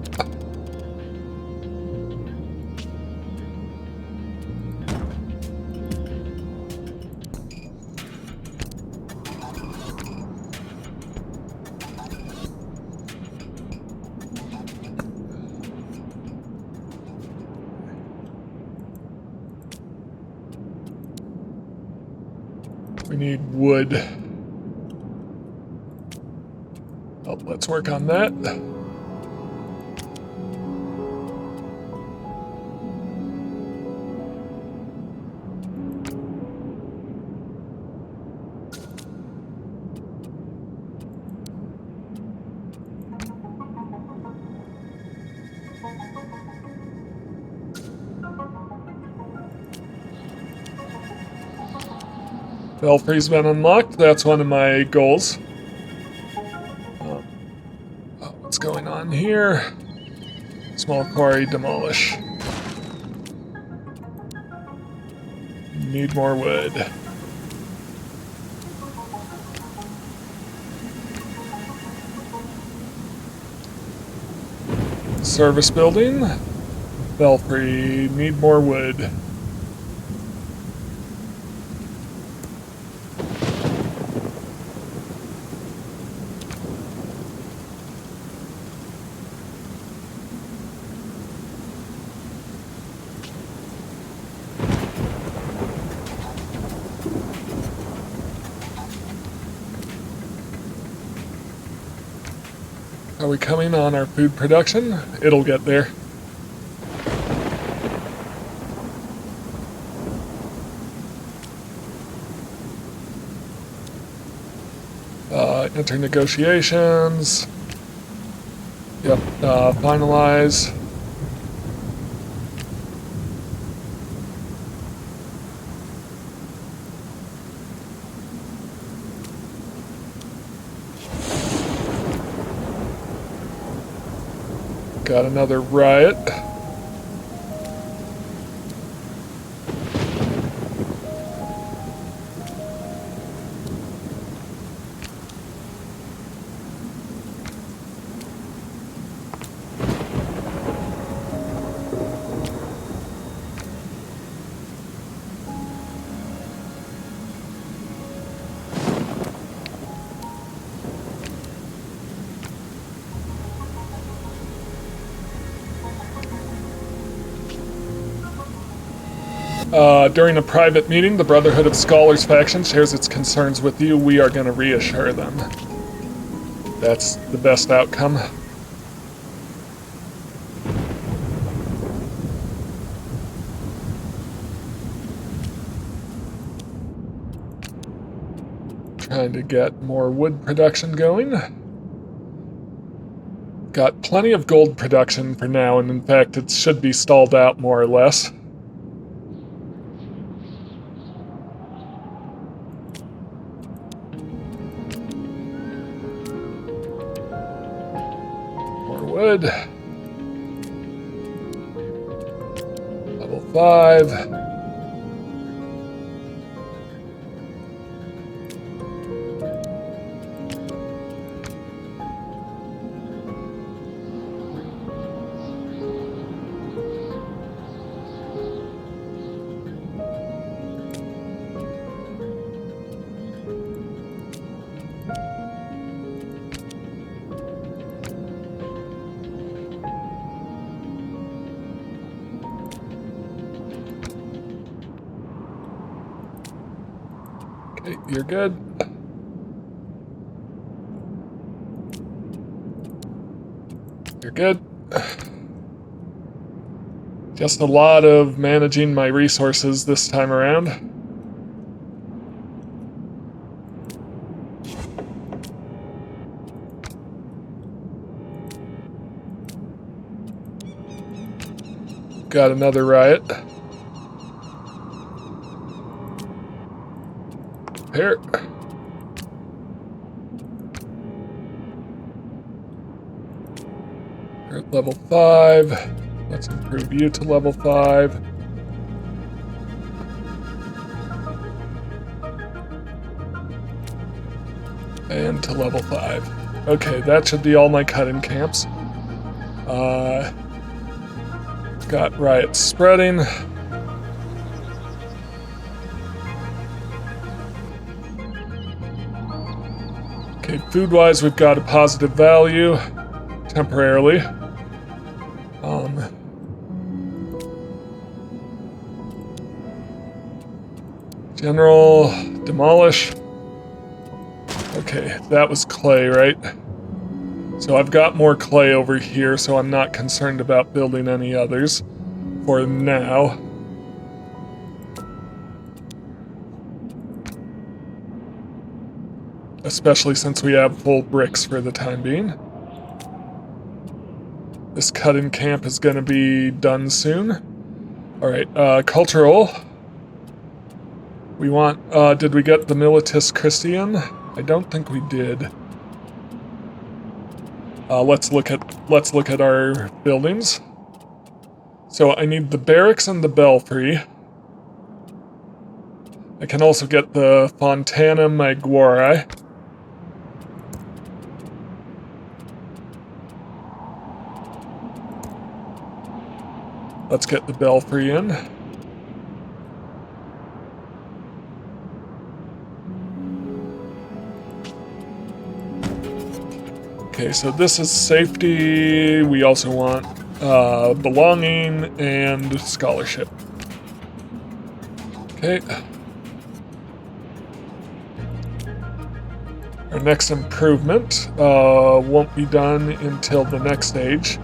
We need wood. Oh, let's work on that. Belfry's been unlocked. That's one of my goals. What's going on here? Small quarry, demolish. Need more wood. Service building. Belfry, need more wood. Are we coming on our food production? It'll get there. Enter negotiations. Yep, finalize. Got another riot. During a private meeting, the Brotherhood of Scholars faction shares its concerns with you. We are going to reassure them. That's the best outcome. Trying to get more wood production going. Got plenty of gold production for now, and in fact, it should be stalled out more or less. Wood. Level 5. Okay, you're good. You're good. Just a lot of managing my resources this time around. Got another riot. Here. You're at level 5. Let's improve you to level 5. And to level 5. Okay, that should be all my cut-in camps. Got riots spreading. Okay, food-wise, we've got a positive value, temporarily. General, demolish. Okay, that was clay, right? So I've got more clay over here, so I'm not concerned about building any others for now. Especially since we have full bricks for the time being. This cut-in camp is going to be done soon. Alright, cultural. We want, did we get the Militis Christian? I don't think we did. Let's look at our buildings. So I need the barracks and the belfry. I can also get the Fontana Maguire. Let's get the belfry in. Okay, so this is safety. We also want belonging and scholarship. Okay. Our next improvement won't be done until the next stage.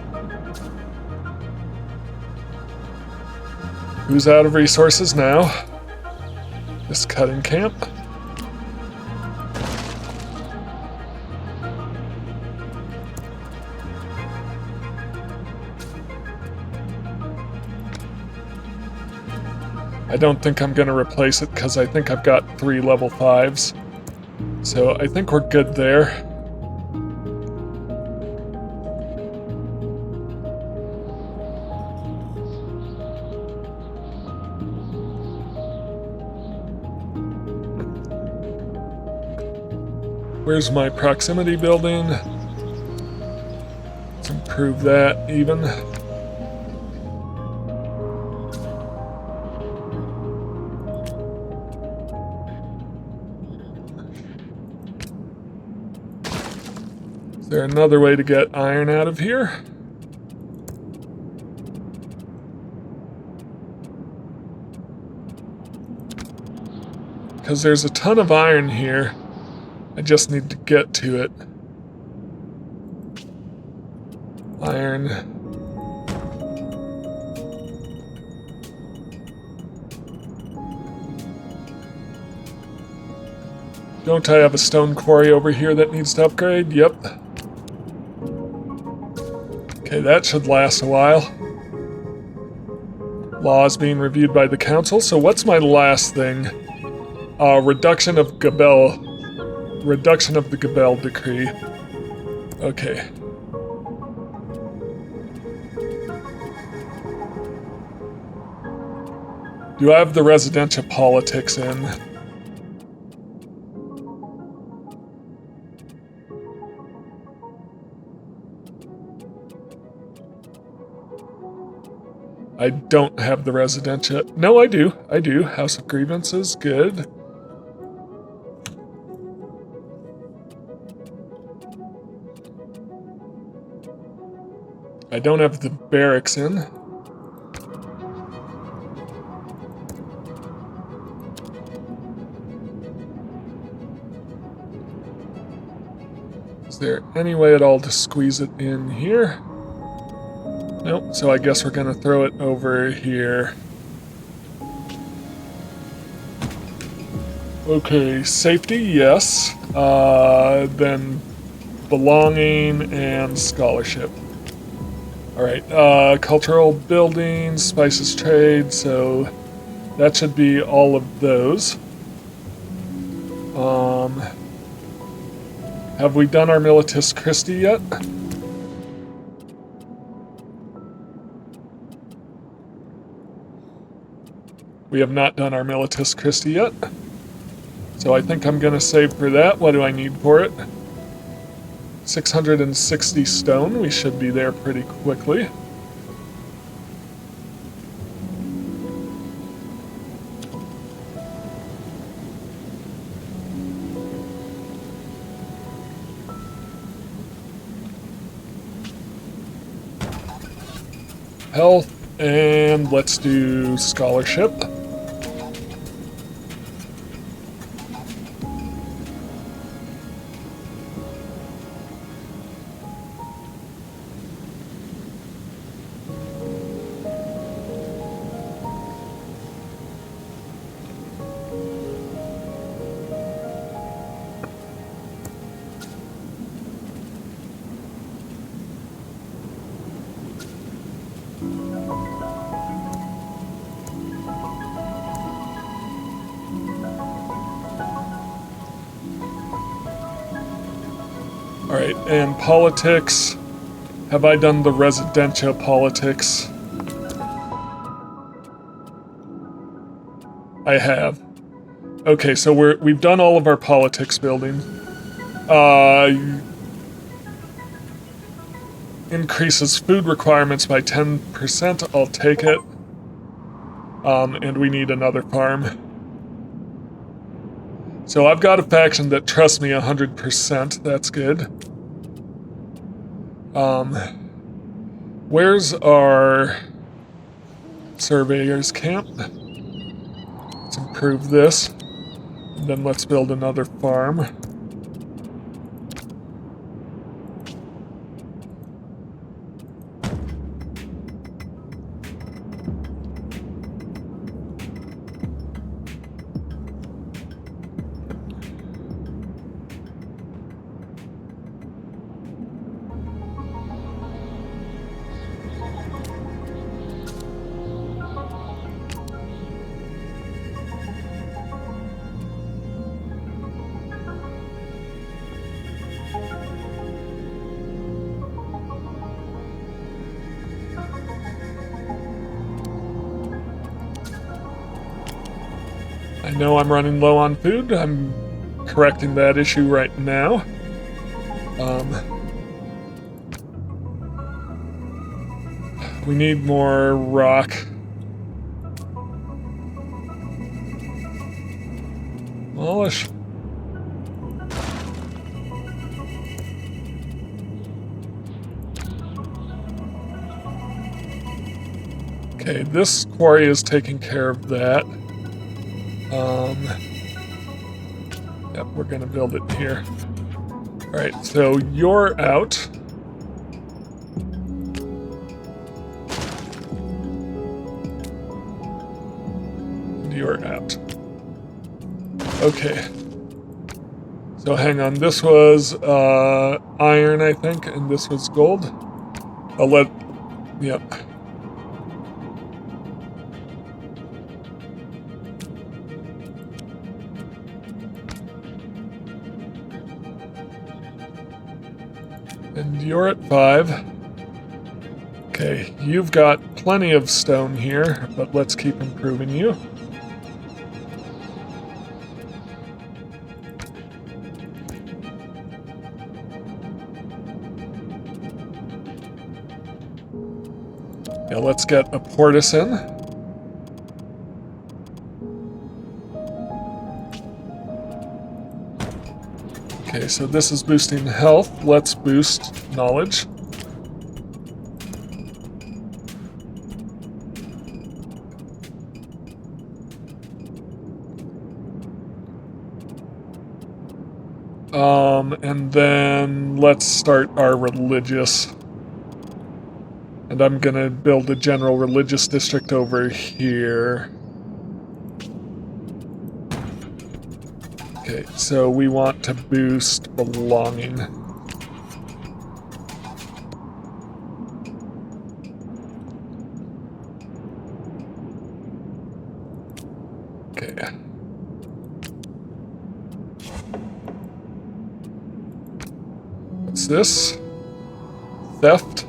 Who's out of resources now? This cutting camp. I don't think I'm going to replace it because I think I've got 3 level 5s. So I think we're good there. Where's my proximity building? Let's improve that even. Is there another way to get iron out of here? Because there's a ton of iron here. I just need to get to it. Iron. Don't I have a stone quarry over here that needs to upgrade? Yep. Okay, that should last a while. Laws being reviewed by the council. So what's my last thing? Reduction of the Gabel decree. Okay. Do I have the residential politics in? I don't have the residential. No, I do. I do. House of Grievances, good. I don't have the barracks in. Is there any way at all to squeeze it in here? Nope, so I guess we're gonna throw it over here. Okay, safety, yes. Then belonging and scholarship. Alright, cultural buildings, spices trade, so that should be all of those. Have we done our Militis Christi yet? We have not done our Militis Christi yet. So I think I'm gonna save for that. What do I need for it? 660 stone. We should be there pretty quickly. Health, and let's do scholarship. All right, and politics. Have I done the residential politics? I have. Okay, so we've done all of our politics building. Increases food requirements by 10%. I'll take it. And we need another farm. So I've got a faction that trusts me 100%. That's good. Where's our surveyor's camp? Let's improve this. And then let's build another farm. I know I'm running low on food. I'm correcting that issue right now. We need more rock. Demolish. Okay, this quarry is taking care of that. Yep, we're gonna build it here. Alright, so you're out. And you're out. Okay. So hang on, this was iron, I think, and this was gold. Yep. And you're at 5. Okay, you've got plenty of stone here, but let's keep improving you. Yeah, let's get a portus in. Okay, so this is boosting health. Let's boost knowledge. And then let's start our religious. And I'm gonna build a general religious district over here. Okay, so we want to boost belonging. Okay. What's this? Theft.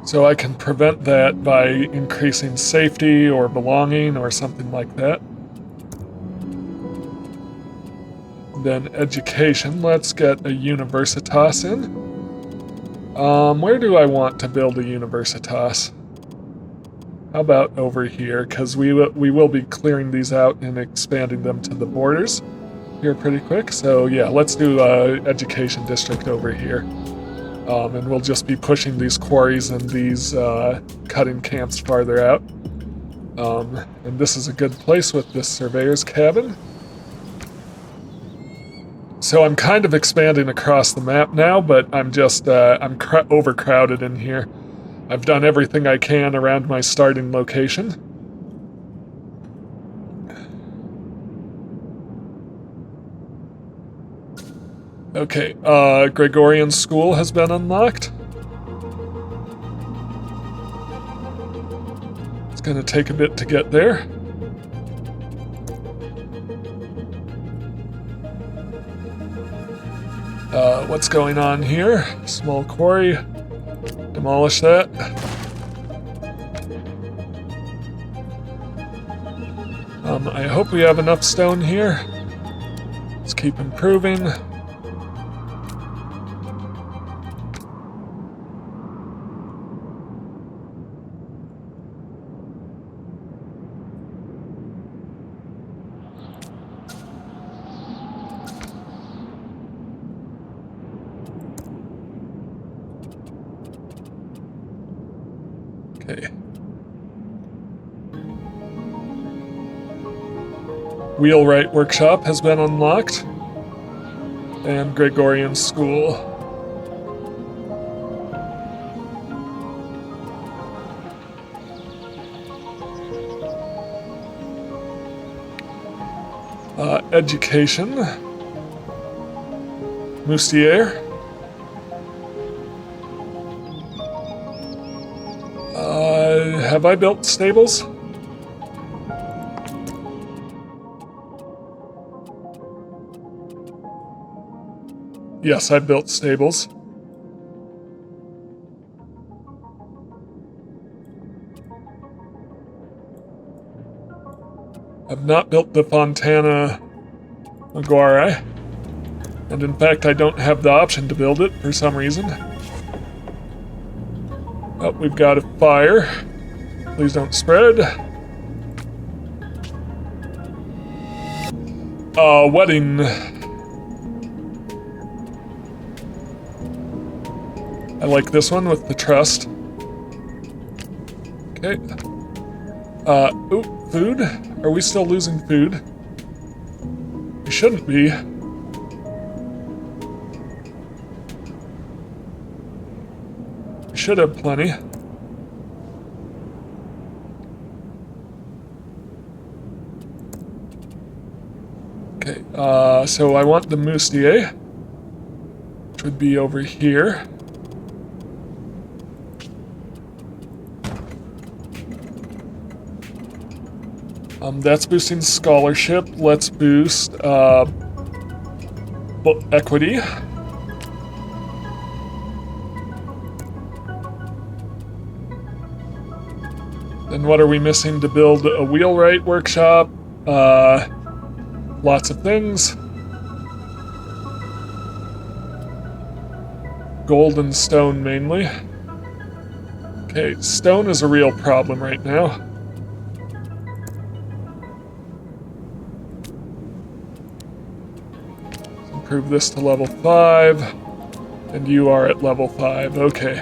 So I can prevent that by increasing safety or belonging or something like that. Then education, let's get a universitas in. Where do I want to build a universitas? How about over here? Because we will be clearing these out and expanding them to the borders here pretty quick. So yeah, let's do education district over here. And we'll just be pushing these quarries and these cutting camps farther out. And this is a good place with this surveyor's cabin. So I'm kind of expanding across the map now, but I'm just, I'm overcrowded in here. I've done everything I can around my starting location. Okay, Gregorian School has been unlocked. It's gonna take a bit to get there. What's going on here? Small quarry. Demolish that. I hope we have enough stone here. Let's keep improving. Okay. Wheelwright Workshop has been unlocked. And Gregorian School. Education. Moustier. Have I built stables? Yes, I built stables. I've not built the Fontana Maguire. And in fact, I don't have the option to build it for some reason. Oh, we've got a fire. Please don't spread. Wedding. I like this one with the trust. Okay. Ooh, food? Are we still losing food? We shouldn't be. We should have plenty. Okay, so I want the moustier, which would be over here. That's boosting scholarship. Let's boost equity. Then what are we missing to build a wheelwright workshop? Lots of things. Gold and stone mainly. Okay, stone is a real problem right now. Improve this to level 5, and you are at level 5, okay.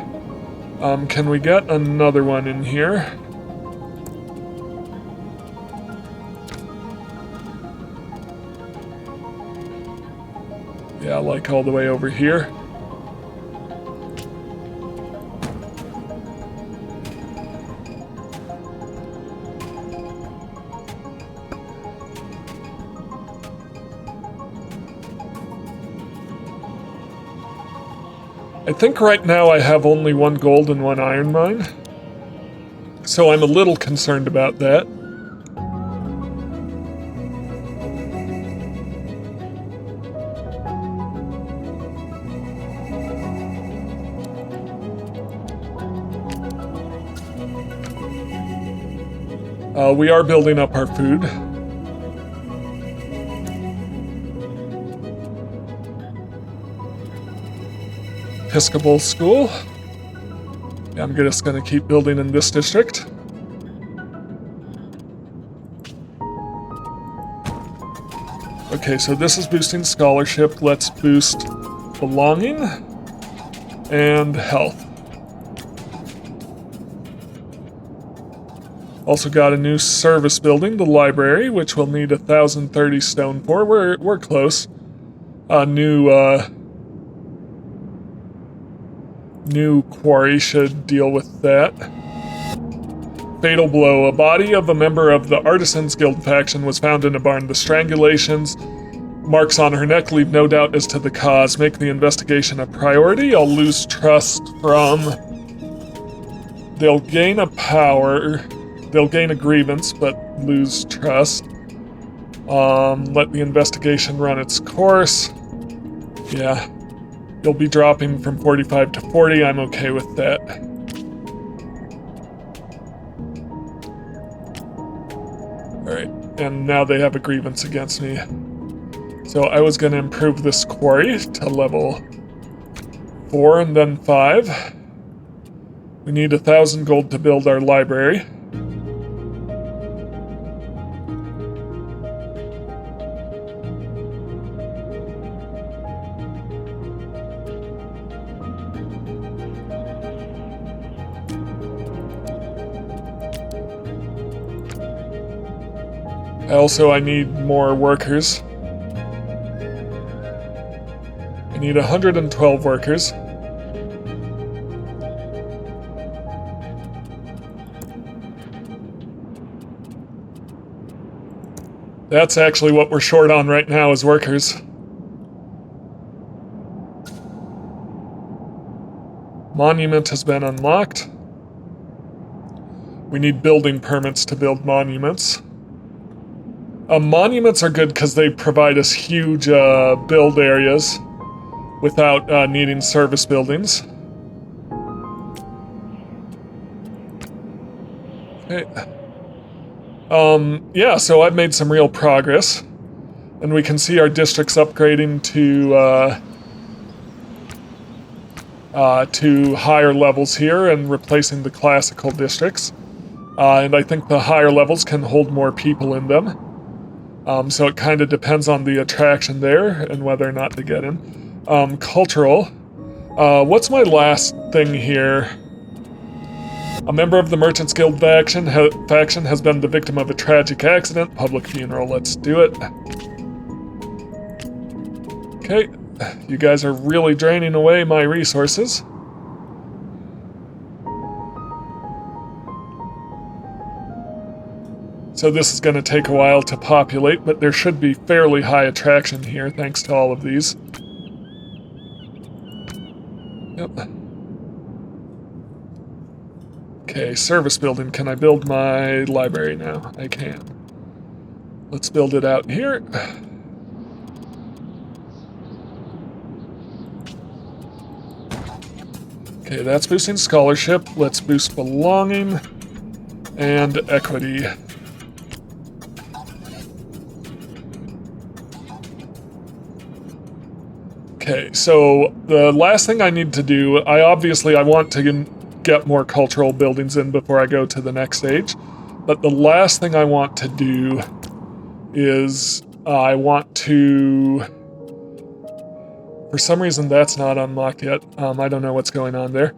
Can we get another one in here? Yeah, like all the way over here. I think right now I have only 1 gold and 1 iron mine, so I'm a little concerned about that. We are building up our food. Episcopal School. Yeah, I'm just gonna keep building in this district. Okay, so this is boosting scholarship. Let's boost belonging and health. Also got a new service building, the library, which we'll need 1,030 stone for. We're close. New quarry should deal with that. Fatal blow. A body of a member of the Artisans Guild faction was found in a barn. The strangulations, marks on her neck leave no doubt as to the cause. Make the investigation a priority. I'll lose trust from... They'll gain a power. They'll gain a grievance, but lose trust. Let the investigation run its course. Yeah. You'll be dropping from 45 to 40. I'm okay with that. Alright, and now they have a grievance against me. So I was going to improve this quarry to level 4 and then 5. We need 1,000 gold to build our library. I need more workers. I need 112 workers. That's actually what we're short on right now is workers. Monument has been unlocked. We need building permits to build monuments. Monuments are good because they provide us huge build areas without needing service buildings. Okay. Yeah, so I've made some real progress. And we can see our districts upgrading to higher levels here and replacing the classical districts. And I think the higher levels can hold more people in them. So it kind of depends on the attraction there and whether or not to get in. Cultural. What's my last thing here? A member of the Merchants Guild faction has been the victim of a tragic accident. Public funeral. Let's do it. Okay. You guys are really draining away my resources. So this is going to take a while to populate, but there should be fairly high attraction here thanks to all of these. Yep. Okay, service building. Can I build my library now? I can. Let's build it out here. Okay, that's boosting scholarship. Let's boost belonging and equity. Okay, so the last thing I need to do, I want to get more cultural buildings in before I go to the next stage, but the last thing I want to do is I want to... For some reason that's not unlocked yet. I don't know what's going on there.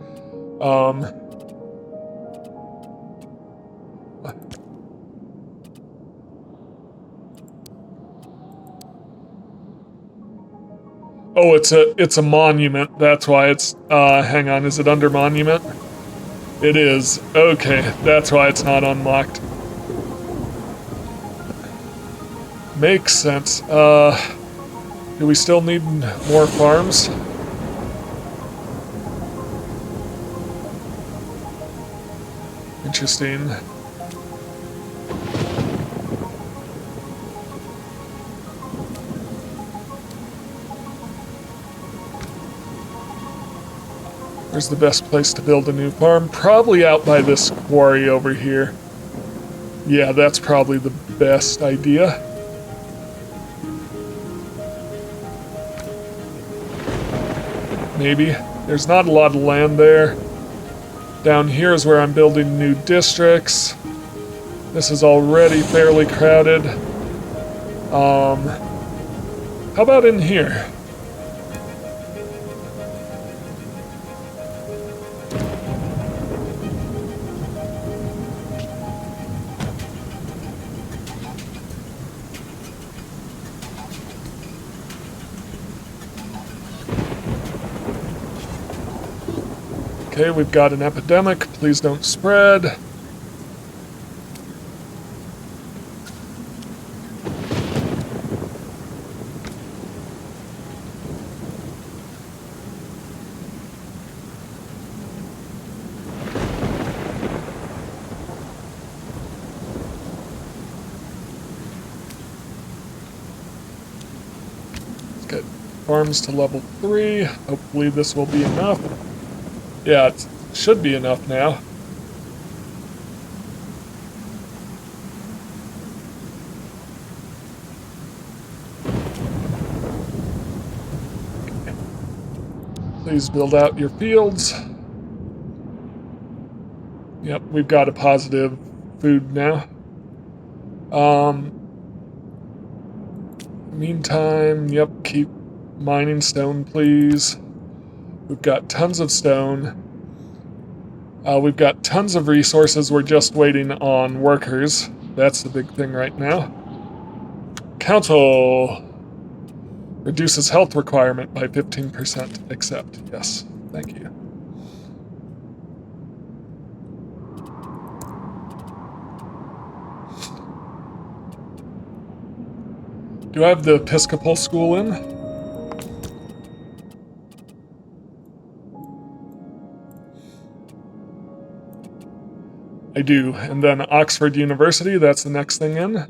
Oh, it's a monument. That's why it's, hang on, is it under monument? It is. Okay, that's why it's not unlocked. Makes sense. Do we still need more farms? Interesting. Where's the best place to build a new farm? Probably out by this quarry over here. Yeah, that's probably the best idea. Maybe. There's not a lot of land there. Down here is where I'm building new districts. This is already fairly crowded. How about in here? Okay, we've got an epidemic. Please don't spread. Good. farms to level 3. Hopefully this will be enough. Yeah, it should be enough now. Please build out your fields. Yep, we've got a positive food now. Meantime, yep, keep mining stone, please. We've got tons of stone. We've got tons of resources. We're just waiting on workers. That's the big thing right now. Council reduces health requirement by 15%. Accept. Yes. Thank you. Do I have the Episcopal school in? I do. And then Oxford University, that's the next thing in.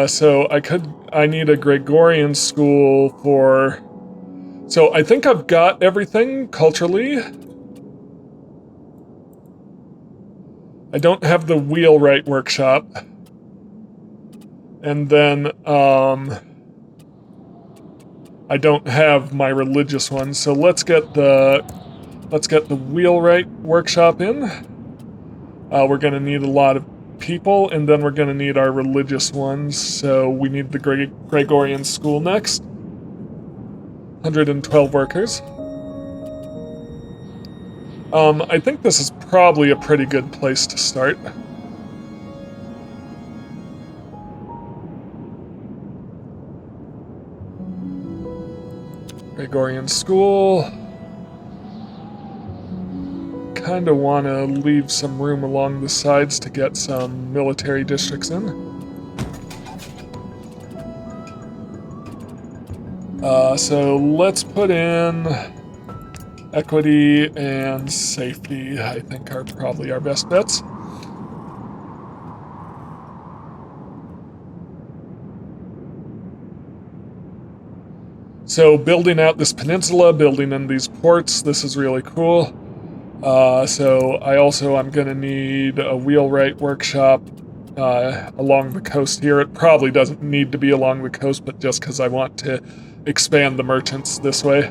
So I need a Gregorian school for... So I think I've got everything culturally. I don't have the wheelwright workshop. And then, I don't have my religious one, so let's get the wheelwright workshop in. We're gonna need a lot of people, and then we're gonna need our religious ones, so we need the Gregorian school next. 112 workers. I think this is probably a pretty good place to start. Gregorian school. Kind of want to leave some room along the sides to get some military districts in. So let's put in equity and safety, I think are probably our best bets. So building out this peninsula, building in these ports, this is really cool. So I'm gonna need a wheelwright workshop along the coast here. It probably doesn't need to be along the coast, but just because I want to expand the merchants this way.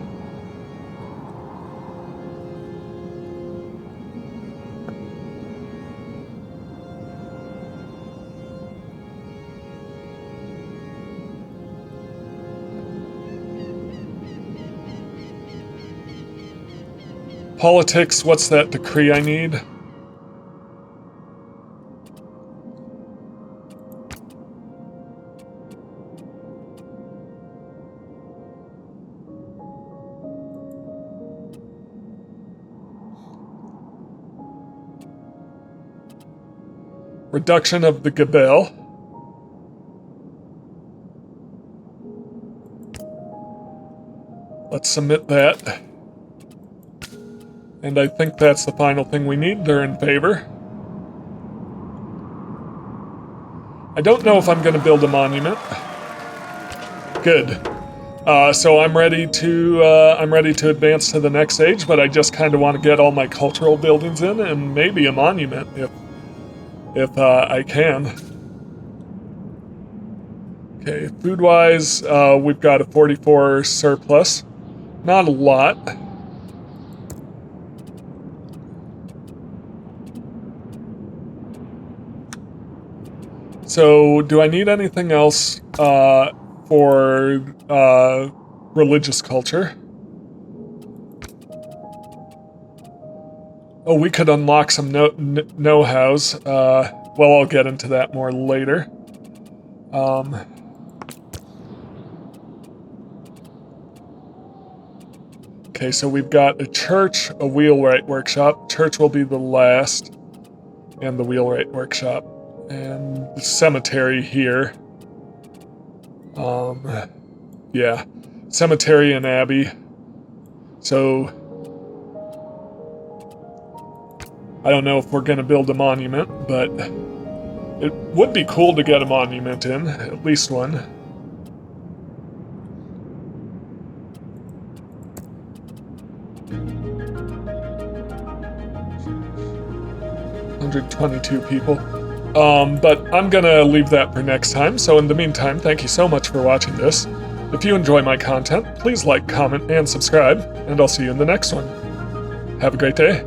Politics, what's that decree I need? Reduction of the Gabelle. Let's submit that. And I think that's the final thing we need. They're in favor. I don't know if I'm going to build a monument. Good. So I'm ready to advance to the next stage, but I just kind of want to get all my cultural buildings in and maybe a monument if I can. Okay, food-wise, we've got a 44 surplus. Not a lot. So, do I need anything else for religious culture? Oh, we could unlock some know-hows. Well, I'll get into that more later. Okay, so we've got a church, a wheelwright workshop. Church will be the last, and the wheelwright workshop. And the cemetery here. Yeah. Cemetery and abbey. So, I don't know if we're gonna build a monument, but it would be cool to get a monument in, at least one. 122 people. But I'm gonna leave that for next time, so in the meantime, thank you so much for watching this. If you enjoy my content, please like, comment, and subscribe, and I'll see you in the next one. Have a great day.